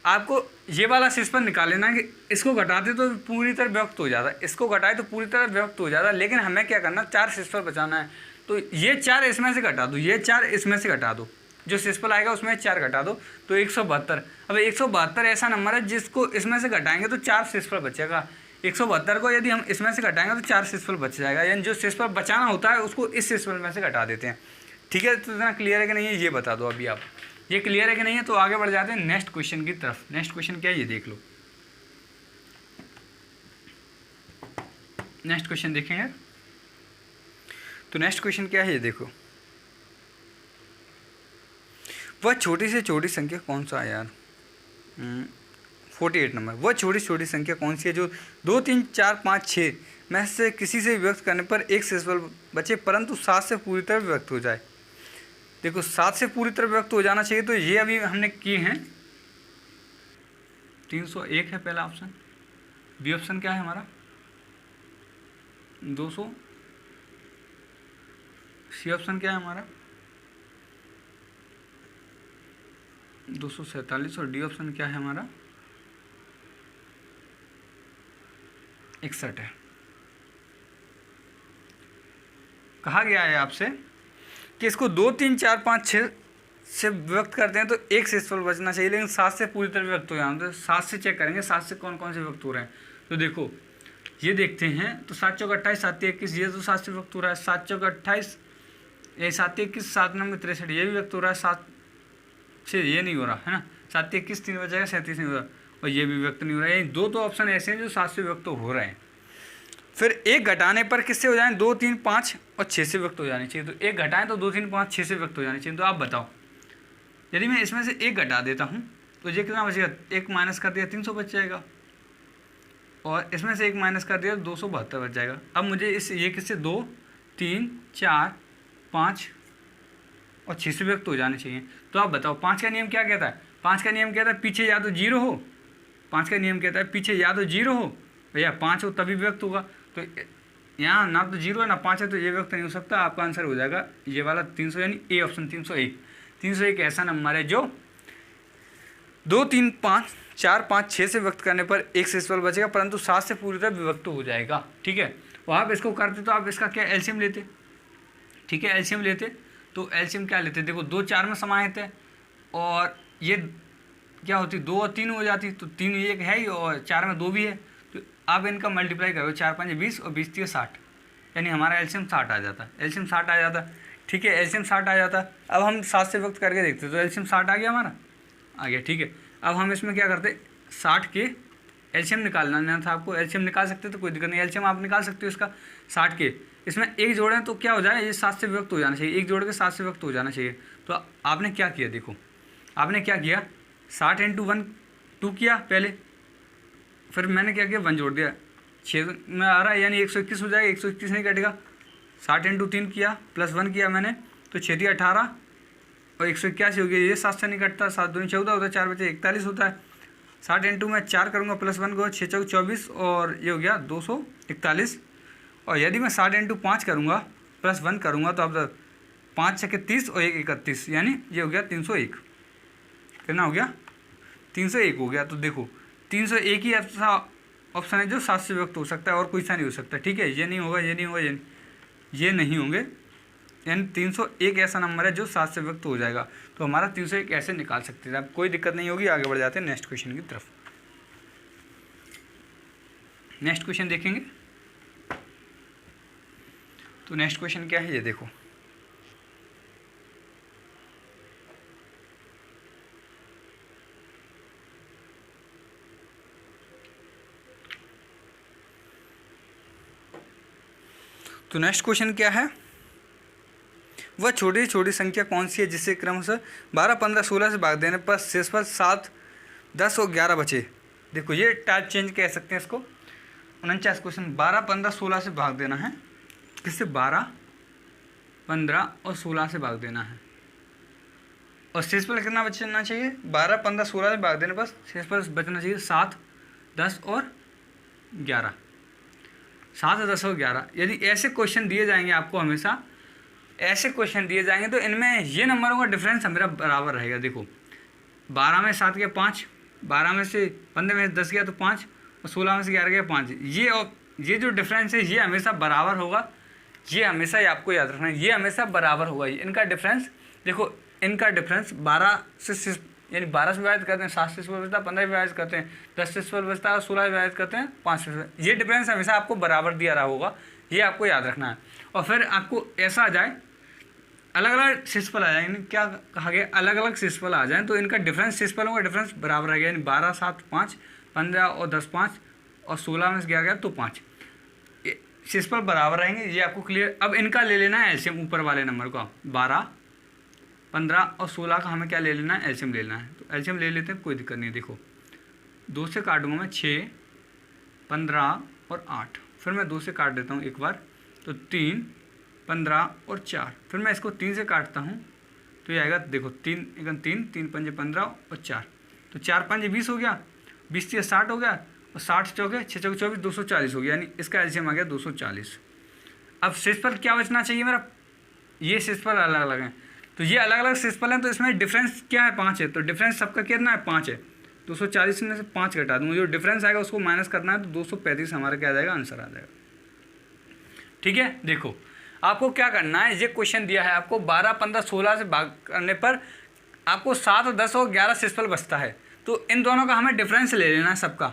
आपको ये वाला शेषफल निकाल लेना है कि इसको घटाते तो पूरी तरह व्यक्त हो जाता है, इसको घटाए तो पूरी तरह व्यक्त हो जाता है, लेकिन हमें क्या करना, 4 शेषफल बचाना है। तो ये 4 इसमें से घटा दो, ये 4 इसमें से घटा दो, जो शेषफल आएगा उसमें 4 घटा दो तो 172। अब 172 ऐसा नंबर है जिसको इसमें से घटाएंगे तो 4 शेषफल बचेगा। 172 को यदि हम इसमें से घटाएंगे तो 4 शेषफल बच जाएगा, यानी जो शेषफल बचाना होता है उसको इस शेषफल में से घटा देते हैं। ठीक है, तो इतना क्लियर है कि नहीं है ये बता दो अभी आप, ये क्लियर है कि नहीं है। तो आगे बढ़ जाते हैं नेक्स्ट क्वेश्चन की तरफ। नेक्स्ट क्वेश्चन क्या है ये देख लो, नेक्स्ट क्वेश्चन देखेंगे। तो नेक्स्ट क्वेश्चन क्या है ये देखो, वह छोटी से छोटी संख्या कौन सा है यार, 48 नंबर। वह छोटी छोटी संख्या कौन सी है जो 2 3 4 5 6 में से किसी से व्यक्त करने पर एक शेषफल बचे परंतु 7 से पूरी तरह व्यक्त हो जाए। देखो 7 से पूरी तरह व्यक्त हो जाना चाहिए, तो ये अभी हमने किए हैं। 301 है पहला ऑप्शन, बी ऑप्शन क्या है हमारा 200, सी ऑप्शन क्या है हमारा 247 और डी ऑप्शन क्या है हमारा 61 है। कहा गया है आपसे कि इसको 2 3 4 5 6 से व्यक्त करते हैं तो एक शेषफल बचना चाहिए, लेकिन 7 से पूरी तरह व्यक्त हो जाना। तो 7 से चेक करेंगे 7 से कौन कौन से व्यक्त हो रहे हैं। तो देखो ये देखते हैं, तो 7 चौका 28, 7 21, ये तो 7 से व्यक्त हो रहा है। 7 चौका 28, ये 7 21, 7 9 63, ये भी व्यक्त हो रहा है। 7 से ये नहीं हो रहा है ना, 7 21 3 बच जाएगा, 37 नहीं हो रहा, और ये भी व्यक्त नहीं हो रहा है। यही 2 तो ऑप्शन ऐसे हैं जो 7 से व्यक्त हो रहे हैं। फिर एक घटाने पर किससे हो जाए, 2 3 5 और 6 से व्यक्त हो जानी चाहिए। तो एक घटाएं तो 2 3 5 6 से व्यक्त हो जानी चाहिए। तो आप बताओ, यदि मैं इसमें से एक घटा देता हूँ तो ये कितना बचेगा, एक माइनस कर दिया 300 बच जाएगा, और इसमें से एक माइनस कर दिया 272 बच जाएगा। अब मुझे इस ये किससे 2 3 4 5 और 6 से व्यक्त हो जाने चाहिए। तो आप बताओ 5 का नियम क्या कहता है, 5 का नियम कहता है पीछे या तो 0 हो, 5 का नियम कहता है पीछे या तो 0 हो भैया 5 हो तभी व्यक्त होगा। तो यहाँ ना तो 0 है ना 5 है, तो ये व्यक्त नहीं हो सकता। आपका आंसर हो जाएगा ये वाला 300, यानी ए ऑप्शन 301। 301 ऐसा नंबर है जो 2 3 5 4 5 6 से विभक्त करने पर एक शेषफल बचेगा, परंतु 7 से पूरी तरह विभक्त हो जाएगा। ठीक है, तो आप इसको करते तो आप इसका क्या एलसीएम लेते। ठीक है, एलसीएम लेते तो एलसीएम क्या लेते, देखो 2 4 में समाहित है और ये क्या होती 2 और 3 हो जाती, तो 3 एक है ही और 4 में 2 भी है, तो आप इनका मल्टीप्लाई करो 4 5 20 और 20 60, यानी हमारा एलसीएम 60 आ जाता। एलसीएम 60 आ जाता। ठीक है, एलसीएम 60 आ जाता। अब हम 7 से व्यक्त करके देखते तो एलसीएम 60 आ गया, हमारा आ गया। ठीक है, अब हम इसमें क्या करते 60 के एलसीएम निकालना था आपको। एलसीएम निकाल सकते तो कोई दिक्कत नहीं, एलसीएम आप निकाल सकते हो इसका 60 के। इसमें एक जोड़ें तो क्या हो जाए, ये 7 से व्यक्त हो जाना चाहिए, एक जोड़ के 7 से व्यक्त हो जाना चाहिए। तो आपने क्या किया, देखो आपने क्या किया 60 × 1 2 किया पहले, फिर मैंने क्या किया 1 जोड़ दिया, 6 में आ रहा है यानी 121 हो जाएगा, 121 नहीं कटेगा। 60 × 3 किया प्लस 1 किया मैंने, तो 6 × 18 और 181 हो गया। ये 7 से नहीं कटता, 7 दूनी 14 होता है, 4 बचे 41 होता है। 60 × 2 में 4 करूँगा प्लस 1 को 6 चौक 24 और ये हो गया 241। और यदि मैं 60 × 5 करूँगा प्लस 1 करूँगा तो अब 5 6 30 और 1 31, यानी ये हो गया 301। कितना हो गया 301 हो गया। तो देखो 301 ही ऐसा ऑप्शन है जो 7 से व्यक्त हो सकता है और कोई सा नहीं हो सकता। ठीक है, ये नहीं होगा, ये नहीं होगा, ये नहीं होंगे, यानी 301 ऐसा नंबर है जो 7 से व्यक्त हो जाएगा। तो हमारा 301 ऐसे निकाल सकते हैं। अब कोई दिक्कत नहीं होगी, आगे बढ़ जाते हैं नेक्स्ट क्वेश्चन की तरफ। नेक्स्ट क्वेश्चन देखेंगे, तो नेक्स्ट क्वेश्चन क्या है ये देखो। तो नेक्स्ट क्वेश्चन क्या है, वह छोटी छोटी संख्या कौन सी है जिसे क्रमशः 12 15 16 से भाग देने पर शेषफल 7 10 और 11 बचे। देखो ये टाइप चेंज कह सकते हैं इसको। 49 क्वेश्चन 12 15 16 से भाग देना है, किससे 12 15 और 16 से भाग देना है, और शेषफल कितना बचना चाहिए 12 15 16 से भाग देने पर शेषफल बचना चाहिए 7 10 और 11। 7 10 और 11। यदि ऐसे क्वेश्चन दिए जाएंगे आपको, हमेशा ऐसे क्वेश्चन दिए जाएंगे तो इनमें ये नंबरों का डिफरेंस हमेरा बराबर रहेगा। देखो 12 में 7 गया 5, 12 में से 15 में 10 गया तो 5 और 16 में से 11 गया 5। ये जो डिफरेंस है ये हमेशा बराबर होगा, ये हमेशा ही आपको याद रखना है, ये हमेशा बराबर होगा। इनका डिफरेंस देखो, इनका डिफरेंस 12 से यानी 12 से विभाजित करते हैं 7 से बचता है, 15 से विभाजित करते हैं 10 से बचता है, 16 से विभाजित करते हैं 5 से। ये डिफरेंस हमेशा आपको बराबर दिया रहा होगा, ये आपको याद रखना है। और फिर आपको ऐसा आ जाए अलग अलग शेषफल आ जाए, क्या कहा गया अलग अलग शेषफल आ जाए तो इनका डिफरेंस शेषफलों का डिफरेंस बराबर रहेगा, यानी 12 7 5, 15 और 10 5 और 16 में से गया 2 5, शेषफल बराबर रहेंगे, ये आपको क्लियर। अब इनका ले लेना है एलसीएम, ऊपर वाले नंबर का 12 15 और 16 का हमें क्या ले लेना है एलसीएम ले लेना है। तो एलसीएम ले लेते हैं, कोई दिक्कत नहीं। देखो 2 से काटूंगा मैं 6 15 और 8, फिर मैं 2 से काट देता हूँ एक बार, तो 3 15 और 4, फिर मैं इसको 3 से काटता हूँ तो ये आएगा देखो 3 3 3 5 15 और 4, तो 4 5 20 हो गया, 20 से 60 हो गया और 60 चौके 6 चौके 24 240 हो गया, यानी इसका एलसीएम आ गया 240। अब शेषफल क्या बचना चाहिए मेरा, ये शेषफल अलग अलग हैं, तो ये अलग अलग शेषफल हैं, तो इसमें डिफरेंस क्या है 5 है, तो डिफरेंस सबका कितना है 5 है। 240 में से 5 घटा दूँगा, जो डिफरेंस आएगा उसको माइनस करना है, तो 235 हमारा क्या आ जाएगा आंसर आ जाएगा। ठीक है, देखो आपको क्या करना है, ये क्वेश्चन दिया है आपको 12 15 16 से भाग करने पर आपको 7 10 और 11 शेषफल बचता है, तो इन दोनों का हमें डिफरेंस ले लेना है सबका,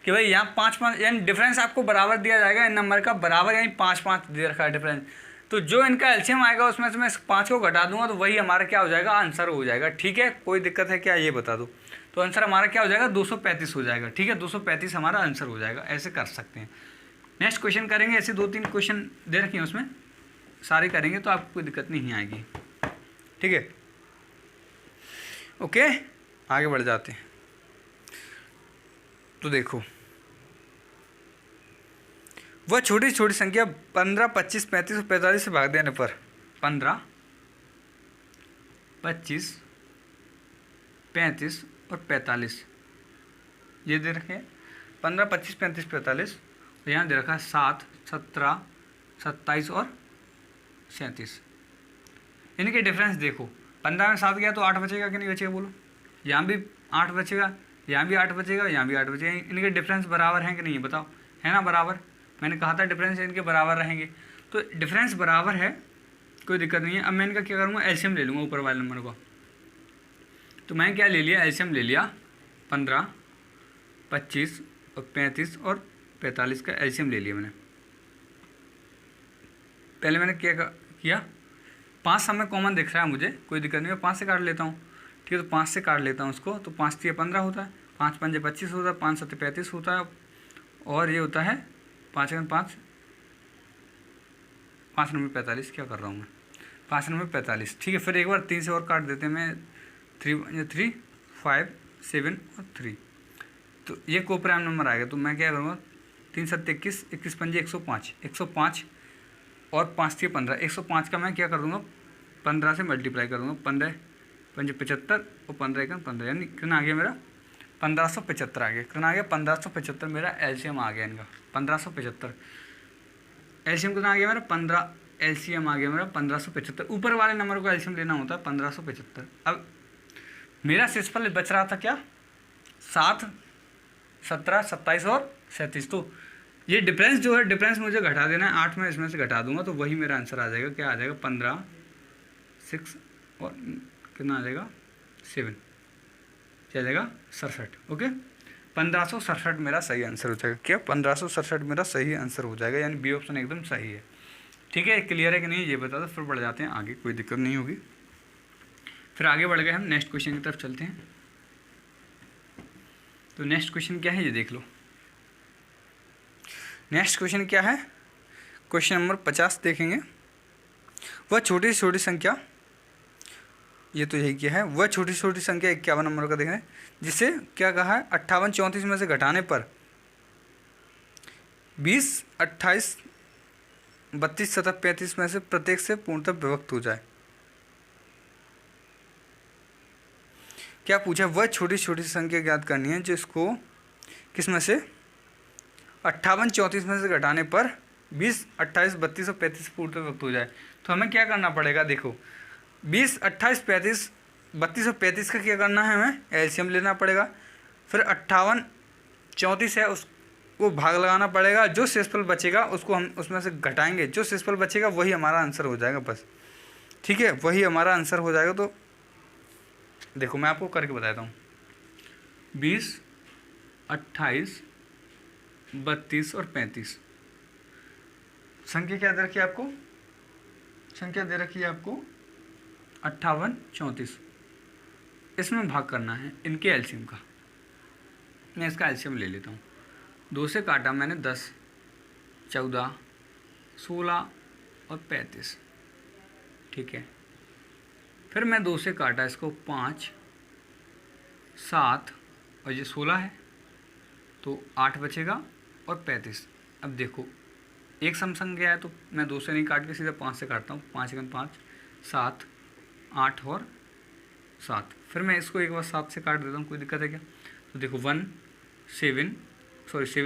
कि भाई यहाँ 5 5 यानी डिफरेंस आपको बराबर दिया जाएगा, इन नंबर का बराबर यानी 5 5 दे रखा है डिफरेंस, तो जो इनका एलसीएम आएगा उसमें से मैं 5 को घटा दूंगा तो वही हमारा क्या हो जाएगा आंसर हो जाएगा। ठीक है, कोई दिक्कत है क्या ये बता दो। तो आंसर हमारा क्या हो जाएगा 235 हो जाएगा। ठीक है, 235 हमारा आंसर हो जाएगा, ऐसे कर सकते हैं। नेक्स्ट क्वेश्चन करेंगे, ऐसे 2-3 क्वेश्चन दे रखे हैं उसमें सारे करेंगे तो आपको कोई दिक्कत नहीं आएगी। ठीक है, ओके आगे बढ़ जाते हैं। तो देखो वह छोटी छोटी संख्या 15 25 35 और 45 से भाग देने पर 15 25 35 और 45 ये दे रखे हैं, 15 25 35 45, और यहाँ दे रखा है 7 17 27 और 37। इनके डिफरेंस देखो, 15 में 7 गया तो 8 बचेगा कि नहीं बचेगा बोलो, यहाँ भी 8 बचेगा, यहाँ भी 8 बचेगा, यहाँ भी 8 बचेगा। इनके डिफरेंस बराबर हैं कि नहीं बताओ, है ना बराबर। मैंने कहा था डिफरेंस इनके बराबर रहेंगे, तो डिफरेंस बराबर है, कोई दिक्कत नहीं है। अब मैं इनका क्या करूँगा, एलसीएम ले लूँगा ऊपर वाले नंबर को। तो मैं क्या ले लिया, एलसीएम ले लिया 15, 25 और 35 और 45 का एलसीएम ले लिया मैंने। पहले मैंने क्या किया, 5 समय कॉमन दिख रहा है मुझे, कोई दिक्कत नहीं है, 5 से काट लेता हूँ। ठीक है, तो 5 से काट लेता हूँ उसको, तो 5 3 15 होता है, 5 5 25 होता है, 5 7 35 होता है, और ये होता है 5 5 5 9 45। क्या कर रहा हूँ मैं, 5 9 45। ठीक है, फिर एक बार 3 से और काट देते हैं, मैं 3 5 7 और 3, तो ये कोप्राइम नंबर आएगा। तो मैं क्या करूँगा, 3 7 21, 21 पंजे 105, 105 और 5 3 15, 105 का मैं क्या कर दूँगा, 15 से मल्टीप्लाई कर दूँगा, 15 पंजे 75 और 15 1 15, यानी कितना आ गया मेरा, 1575 आ गया। कितना आ गया, 1575 मेरा एलसीएम आ गया इनका, 1575। एलसीएम कितना आ गया मेरा, 15 एलसीएम आ गया मेरा 1575। ऊपर वाले नंबर को एलसीएम लेना होता है 1575। अब मेरा शेषफल बच रहा था क्या, 7 17 27 और 37। तो ये डिफरेंस जो है, डिफरेंस मुझे घटा देना है, 8 में इसमें से घटा दूंगा तो वही मेरा आंसर आ जाएगा। क्या आ जाएगा, 15 6 और कितना आ जाएगा 7, क्या जाएगा 67। ओके, 1567 मेरा सही आंसर हो जाएगा। क्या 1567 मेरा सही आंसर हो जाएगा, यानी बी ऑप्शन एकदम सही है। ठीक है, क्लियर है कि नहीं ये बता दो, फिर बढ़ जाते हैं आगे, कोई दिक्कत नहीं होगी। फिर आगे बढ़ गए हम, नेक्स्ट क्वेश्चन की तरफ चलते हैं। तो नेक्स्ट क्वेश्चन क्या है ये देख लो। नेक्स्ट क्वेश्चन क्या है, क्वेश्चन नंबर 50 देखेंगे। वह छोटी से छोटी संख्या, ये तो यही क्या है, वह छोटी से छोटी संख्या 51 नंबर का देखें, जिसे क्या कहा है, 58 34 में से घटाने पर 20 28 32 तथा 35 में से प्रत्येक से पूर्णतः विभक्त हो जाए। क्या पूछा, वह छोटी छोटी संख्या ज्ञात करनी है जो इसको किस में से 58 34 में से घटाने पर 20 28 32 और 35 पूर्णतः विभक्त हो जाए। तो हमें क्या करना पड़ेगा, देखो 20 28 35 32 और 35 का क्या करना है, हमें एलसीएम लेना पड़ेगा। फिर 58 34 है उसको भाग लगाना पड़ेगा, जो शेषफल बचेगा उसको हम उसमें से घटाएंगे, जो शेषफल बचेगा वही हमारा आंसर हो जाएगा बस। ठीक है, वही हमारा आंसर हो जाएगा। तो देखो मैं आपको करके बताता हूँ, 20 28 32 और 35 संख्या क्या दे रखी है आपको, संख्या दे रखी है आपको 58 34। इसमें भाग करना है इनके एलसीएम का। मैं इसका एलसीएम ले लेता हूँ। 2 से काटा मैंने 10 14 16 और 35। ठीक है, फिर मैं 2 से काटा इसको 5 7 और ये 16 है तो 8 बचेगा और 35। अब देखो एक सम संख्या है तो मैं 2 से नहीं काट के सीधा 5 से काटता हूँ। 5 1 5 7 8 और 7। फिर मैं इसको एक बार 7 से काट देता हूँ, कोई दिक्कत है क्या। तो देखो 7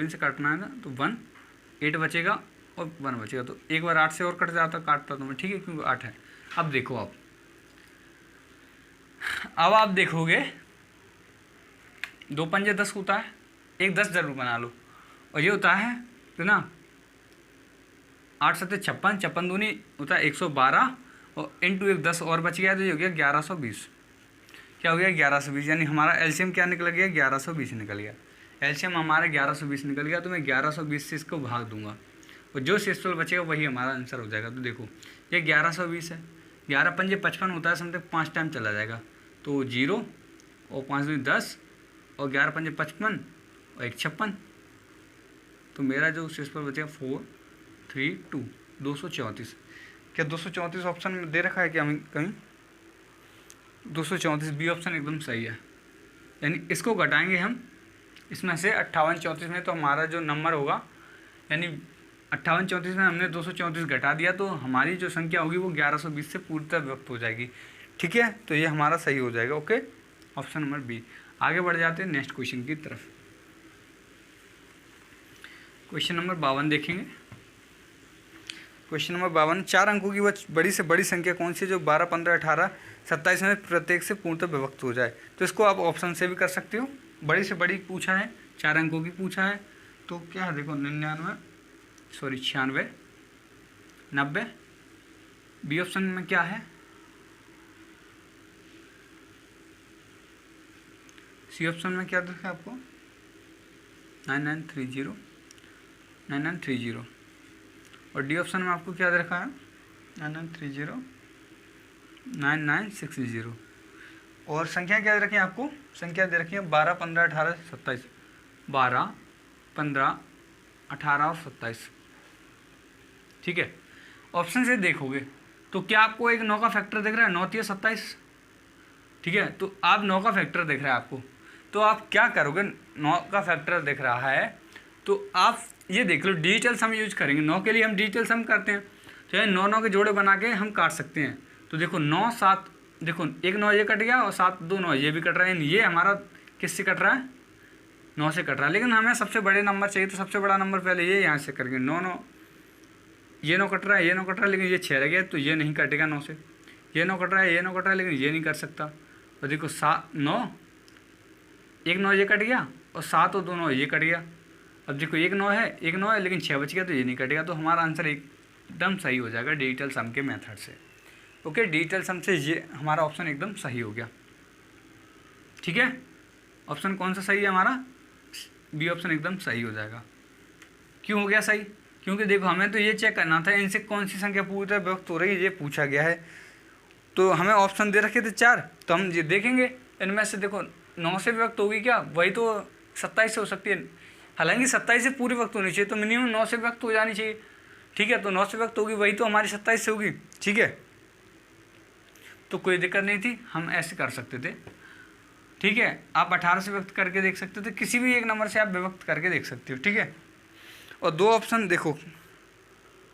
से काटना है ना, तो 1 8 बचेगा और 1 बचेगा। तो एक बार 8 से और कट जाता काटता तो मैं, ठीक है, क्योंकि 8 है। अब देखो अब आप देखोगे 2 पंजे 10 होता है, एक 10 जरूर बना लो, और ये होता है तो ना 8 7 56 56 दूनी होता है 112 और इंटू एक 10 और बच गया तो ये हो गया 1120। क्या हो गया 1120, यानी हमारा एलसीएम क्या निकल गया 1120 निकल गया। एलसीएम हमारा 1120 निकल गया, तो मैं 1120 से इसको भाग दूंगा और जो शेषफल बचेगा वही हमारा आंसर हो जाएगा। तो देखो ये 1120 है, 11 पंजे 55 होता है, समथिंग 5 टाइम चला जाएगा तो 0 और 5 दूनी 10 और 11 पंजे 55 और 1 56। तो मेरा जो शेषफल बचेगा 4 3 2 234। क्या 234 ऑप्शन में दे रखा है क्या कहीं, 234 बी ऑप्शन एकदम सही है। यानी इसको घटाएंगे हम इसमें से 58 34 में, तो हमारा जो नंबर होगा, यानी 58 34 में हमने 234 घटा दिया तो हमारी जो संख्या होगी वो 1120 से पूर्णतः विभक्त हो जाएगी। ठीक है, तो ये हमारा सही हो जाएगा। Okay, option number B. आगे बढ़ जाते हैं नेक्स्ट क्वेश्चन की तरफ। क्वेश्चन नंबर 52 देखेंगे। क्वेश्चन नंबर 52, 4 अंकों की वह बड़ी से बड़ी संख्या कौन सी है जो 12, 15, 18, 27 में प्रत्येक से पूर्णतः विभक्त हो जाए। तो इसको आप ऑप्शन से भी कर सकते हो। बड़ी से बड़ी पूछा है, 4 अंकों की पूछा है, तो क्या है देखो 96, 90। बी ऑप्शन में क्या है, सी ऑप्शन में क्या दिखा आपको 9930, और डी ऑप्शन में आपको क्या दे रखा है 9930, 9960। और संख्या क्या दे रखी है आपको, संख्या दे रखी है 12, 15, 18, 27, 12, 15, 18 और 27। ठीक है, ऑप्शन से देखोगे तो क्या आपको एक 9 का फैक्टर दिख रहा है, 9 3 27। ठीक है, तो आप 9 का फैक्टर दिख रहा है आपको, तो आप क्या करोगे, 9 का फैक्टर दिख रहा है तो आप ये देख लो डिजिटल सम यूज करेंगे। 9 के लिए हम डिजिटल सम करते हैं, तो ये 9 के जोड़े बना के हम काट सकते हैं। तो देखो 9 7, देखो एक 9 ये कट गया और 7 2 9 ये भी कट रहा है, ये हमारा किससे कट रहा है, 9 से कट रहा है। लेकिन हमें सबसे बड़े नंबर चाहिए, तो सबसे बड़ा नंबर पहले ये यहाँ से करेंगे। 9 9, ये 9 कट रहा है, ये 9 कट रहा है, लेकिन ये 6 रह गया, तो ये नहीं कटेगा 9 से। ये 9 कट रहा है, ये 9 कट रहा है, लेकिन ये नहीं कर सकता। और देखो 7 9, एक 9 ये कट गया और 7 और 2 9 ये कट गया। अब देखो एक 9 है, एक 9 है, लेकिन 6 बच गया, तो ये नहीं कटेगा। तो हमारा आंसर एकदम सही हो जाएगा डिजिटल सम के मेथड से। ओके, डिजिटल सम से ये हमारा ऑप्शन एकदम सही हो गया। ठीक है, ऑप्शन कौन सा सही है हमारा, बी ऑप्शन एकदम सही हो जाएगा। क्यों हो गया सही, क्योंकि देखो हमें तो ये चेक करना था इनसे कौन सी संख्या पूरी विभक्त हो रही है, ये पूछा गया है। तो हमें ऑप्शन दे रखे थे 4, तो हम ये देखेंगे इनमें से देखो 9 से विभक्त होगी क्या, वही तो 27 से हो सकती है। हालांकि 27 से पूरी वक्त होनी चाहिए, तो मिनिमम 9 से व्यक्त हो जानी चाहिए। ठीक है, तो 9 से व्यक्त होगी, वही तो हमारी 27 से होगी। ठीक है, तो कोई दिक्कत नहीं थी, हम ऐसे कर सकते थे। ठीक है, आप 18 से व्यक्त करके देख सकते थे, किसी भी एक नंबर से आप विभक्त करके देख सकते हो। ठीक है, और 2 ऑप्शन देखो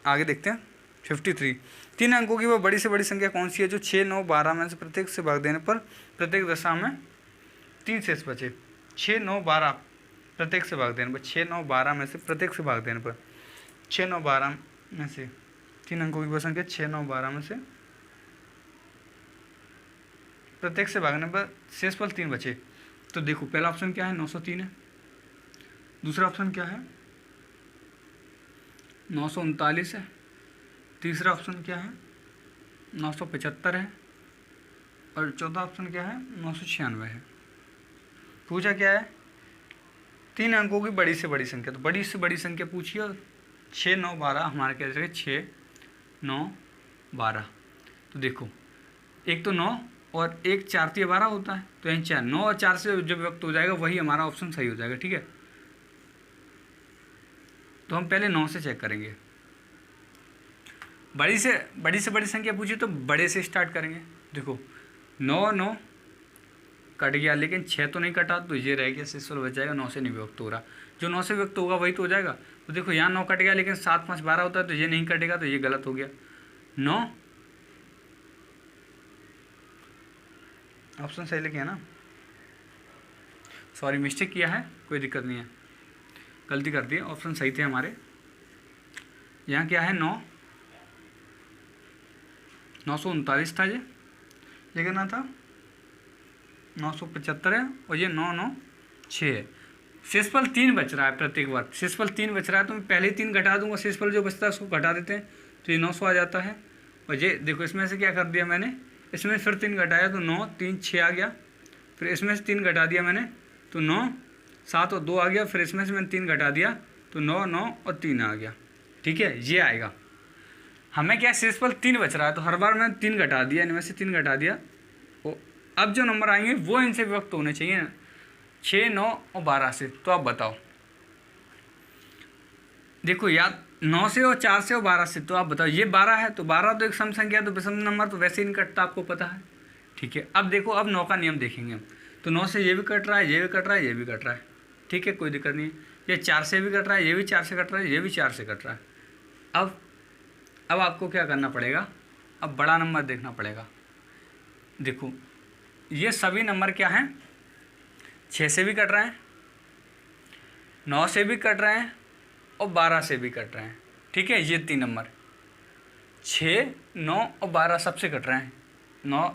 आगे देखते हैं। 53, 3 अंकों की वह बड़ी से बड़ी संख्या कौन सी है जो 6, 9, 12 में से प्रत्येक से भाग देने पर प्रत्येक दशा में 3 शेष बचे। 6, 9, 12 प्रत्येक से भाग देने पर, 6, 9, 12 में से प्रत्येक से भाग देने पर, 6, 9, 12 में से 3 अंकों की वह संख्या 6, 9, 12 में से प्रत्येक से भागने पर शेष फल 3 बचे। तो देखो पहला ऑप्शन क्या है, 903 है। दूसरा ऑप्शन क्या है, 939 है। तीसरा ऑप्शन क्या है, 975 है। और चौथा ऑप्शन क्या है, 996 है। पूछा क्या है, 3 अंकों की बड़ी से बड़ी संख्या, तो बड़ी से बड़ी संख्या पूछिए। 6, 9, 12 हमारे क्या जगह 6, 9, 12। तो देखो एक तो 9 और एक 4 3 12 होता है, तो यहीं 4 9 और 4 से जो व्यक्त हो जाएगा वही हमारा ऑप्शन सही हो जाएगा। ठीक है, तो हम पहले 9 से चेक करेंगे। बड़ी से बड़ी संख्या पूछी तो बड़े से स्टार्ट करेंगे। देखो 9 9 कट गया, लेकिन 6 तो नहीं कटा, तो ये रह गया, शेषफल बच जाएगा। 9 से नहीं व्यक्त हो रहा, जो 9 से व्यक्त होगा वही तो हो जाएगा। तो देखो यहाँ 9 कट गया, लेकिन 7 5 12 होता है, तो ये नहीं कटेगा, तो ये गलत हो गया। 9 ऑप्शन सही लिखे है ना, सॉरी मिस्टेक किया है, कोई दिक्कत नहीं है, गलती कर दी है, ऑप्शन सही थे हमारे। यहाँ क्या है 939 था, ये कितना था 975 है, और ये 996 है। शेषफल 3 बच रहा है, प्रत्येक बार शेषफल 3 बच रहा है, तो मैं पहले ही 3 घटा दूंगा, शेषफल जो बचता है उसको घटा देते हैं, तो ये 900 आ जाता है। और ये देखो इसमें से क्या कर दिया मैंने, इसमें फिर 3 घटाया तो 9 3 6 आ गया, फिर इसमें से 3 घटा दिया मैंने तो 9 7 और 2 आ गया, फिर इसमें से मैंने 3 घटा दिया तो 9 9 और 3 आ गया। ठीक है, ये आएगा। हमें क्या शेषफल 3 बच रहा है, तो हर बार मैंने 3 घटा दिया, इनमें से 3 घटा दिया। अब जो नंबर आएंगे वो इनसे विभक्त होने चाहिए, 6 9 और 12 से। तो आप बताओ, देखो यार 9 से और 4 से और 12 से, तो आप बताओ ये 12 है, तो 12 तो एक सम संख्या, तो विषम नंबर तो वैसे ही नहीं कटता, आपको पता है। ठीक है, अब देखो अब 9 का नियम देखेंगे हम, तो 9 से ये भी कट रहा है, ये भी कट रहा है, ये भी कट रहा है। ठीक है, कोई दिक्कत नहीं है। ये 4 से भी कट रहा है, ये भी 4 से कट रहा है, ये भी 4 से कट रहा है। अब आपको क्या करना पड़ेगा, अब बड़ा नंबर देखना पड़ेगा। देखो ये सभी नंबर क्या हैं, 6 से भी कट रहे हैं, 9 से भी कट रहे हैं और 12 से भी कट रहे हैं। ठीक है, ये 3 नंबर, 6, 9 और 12 सबसे कट रहे हैं। 9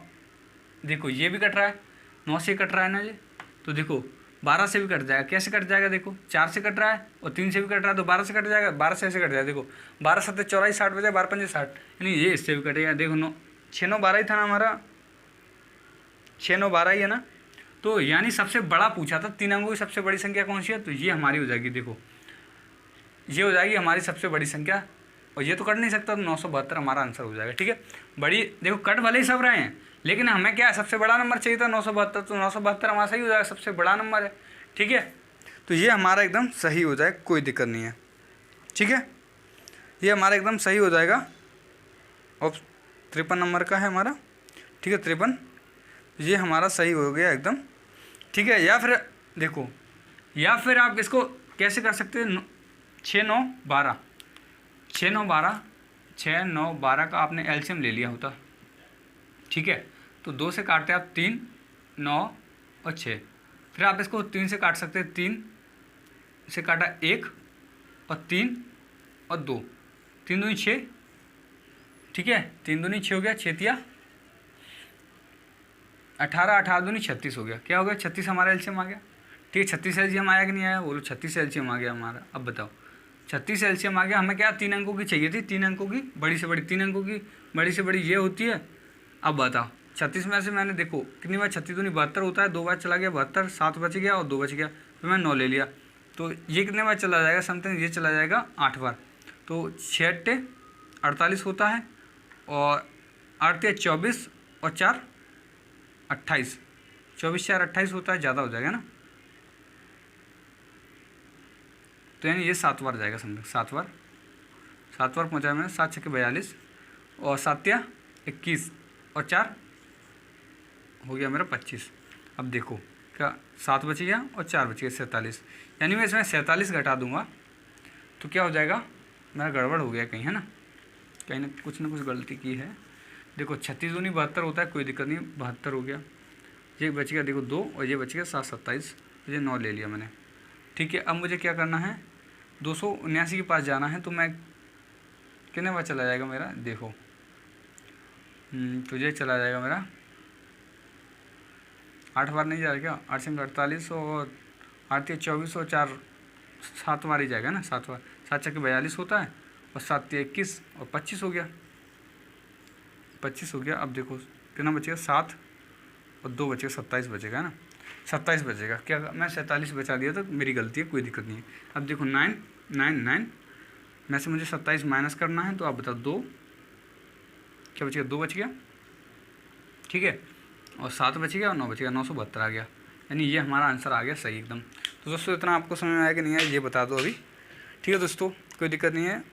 देखो ये भी कट रहा है, 9 से कट रहा है ना ये, तो देखो 12 से भी कट जाएगा। कैसे कट जाएगा, देखो 4 से कट रहा है और 3 से भी कट रहा है, तो 12 से कट जाएगा, 12 से ऐसे कट जाएगा। देखो 12 7 24 60 बजे, 12 5 60, यानी ये इससे भी कटेगा। देखो 9 6 9 12 ही था ना हमारा, 6 9 12 ही है ना। तो यानी सबसे बड़ा पूछा था 3 अंकों की सबसे बड़ी संख्या कौन सी है, तो ये हमारी हो जाएगी। देखो ये हो जाएगी हमारी सबसे बड़ी संख्या, और ये तो कट नहीं सकता, तो 972 हमारा आंसर हो जाएगा। ठीक है, बड़ी देखो कट भले ही सब रहे हैं, लेकिन हमें क्या है, सबसे बड़ा नंबर चाहिए था 972, तो 972 हमारा सही हो जाएगा, सबसे बड़ा नंबर है। ठीक है, तो ये हमारा एकदम सही हो जाएगा, कोई दिक्कत नहीं है। ठीक है, ये हमारा एकदम सही हो जाएगा। और 53 नंबर का है हमारा। ठीक है, 53, ये हमारा सही हो गया एकदम। ठीक है, या फिर देखो, या फिर आप इसको कैसे कर सकते हैं, 6 9 12, 6 9 12, 6 9 12 का आपने एलसीएम ले लिया होता। ठीक है, तो 2 से काटते आप 3 9 और 6, फिर आप इसको 3 से काट सकते हैं, 3 से काटा 1 और 3 और 2, 3 दूनी 6। ठीक है, 3 दूनी 6 हो गया, 6 तिया 18, 18 दूनी 36 हो गया। क्या हो गया, 36 हमारा एलसीएम आ गया। ठीक है, 36 एलसीएम आया कि नहीं आया, बोलो 36 एलसीएम आ गया हमारा। अब बताओ 36 एलसीएम आ गया। हमें क्या 3 अंकों की चाहिए थी, 3 अंकों की बड़ी से बड़ी, 3 अंकों की बड़ी से बड़ी ये होती है। अब बताओ 36 में से मैंने देखो कितनी बार, 36 दूनी 72 होता है, 2 बार चला गया 72, 7 बच गया और 2 बच गया, फिर मैं 9 ले लिया, तो ये कितने बार चला जाएगा, समथिंग ये चला जाएगा 8 बार। तो 6 8 48 होता है, और 8 3 24 और 4 28, 24 4 28 होता है, ज़्यादा हो जाएगा ना। तो यानी ये 7 बार जाएगा, समथिंग 7 बार, 7 बार पहुँचाया मैंने, 7 6 42 और 7 21 और 4 हो गया मेरा 25। अब देखो क्या 7 बच गया और 4 बच गया 47, यानी मैं इसमें 47 घटा दूंगा तो क्या हो जाएगा, मेरा गड़बड़ हो गया कहीं, है ना, कहीं ना कुछ गलती की है। देखो 36 दूनी 72 होता है, कोई दिक्कत नहीं, 72 हो गया, ये बच गया देखो 2 और ये बच गया 7 27, ये 9 ले लिया मैंने। ठीक है, अब मुझे क्या करना है, 279 के पास जाना है, तो मैं कितने बार चला जाएगा मेरा, देखो तो ये चला जाएगा मेरा 8 बार नहीं जा रहा क्या, 8 से 48 और 8 3 24 और 4 7 बार ही जाएगा ना, 7 बार, 7 6 42 होता है और 7 3 21 और 25 हो गया, 25 हो गया। अब देखो कितना बचेगा, 7 और 2 बचेगा, 27 बचेगा ना, 27 बचेगा। क्या मैं 47 बचा दिया, तो मेरी गलती है, कोई दिक्कत नहीं है। अब देखो 9 9 9 में से मुझे 27 माइनस करना है, तो आप बताओ 2 क्या बच गया, 2 बच गया। ठीक है, और 7 बच गया और 9 बच गया, 972 आ गया, यानी ये हमारा आंसर आ गया सही एकदम। तो दोस्तों इतना आपको समझ में आया कि नहीं आया, ये बता दो अभी। ठीक है दोस्तों, कोई दिक्कत नहीं है।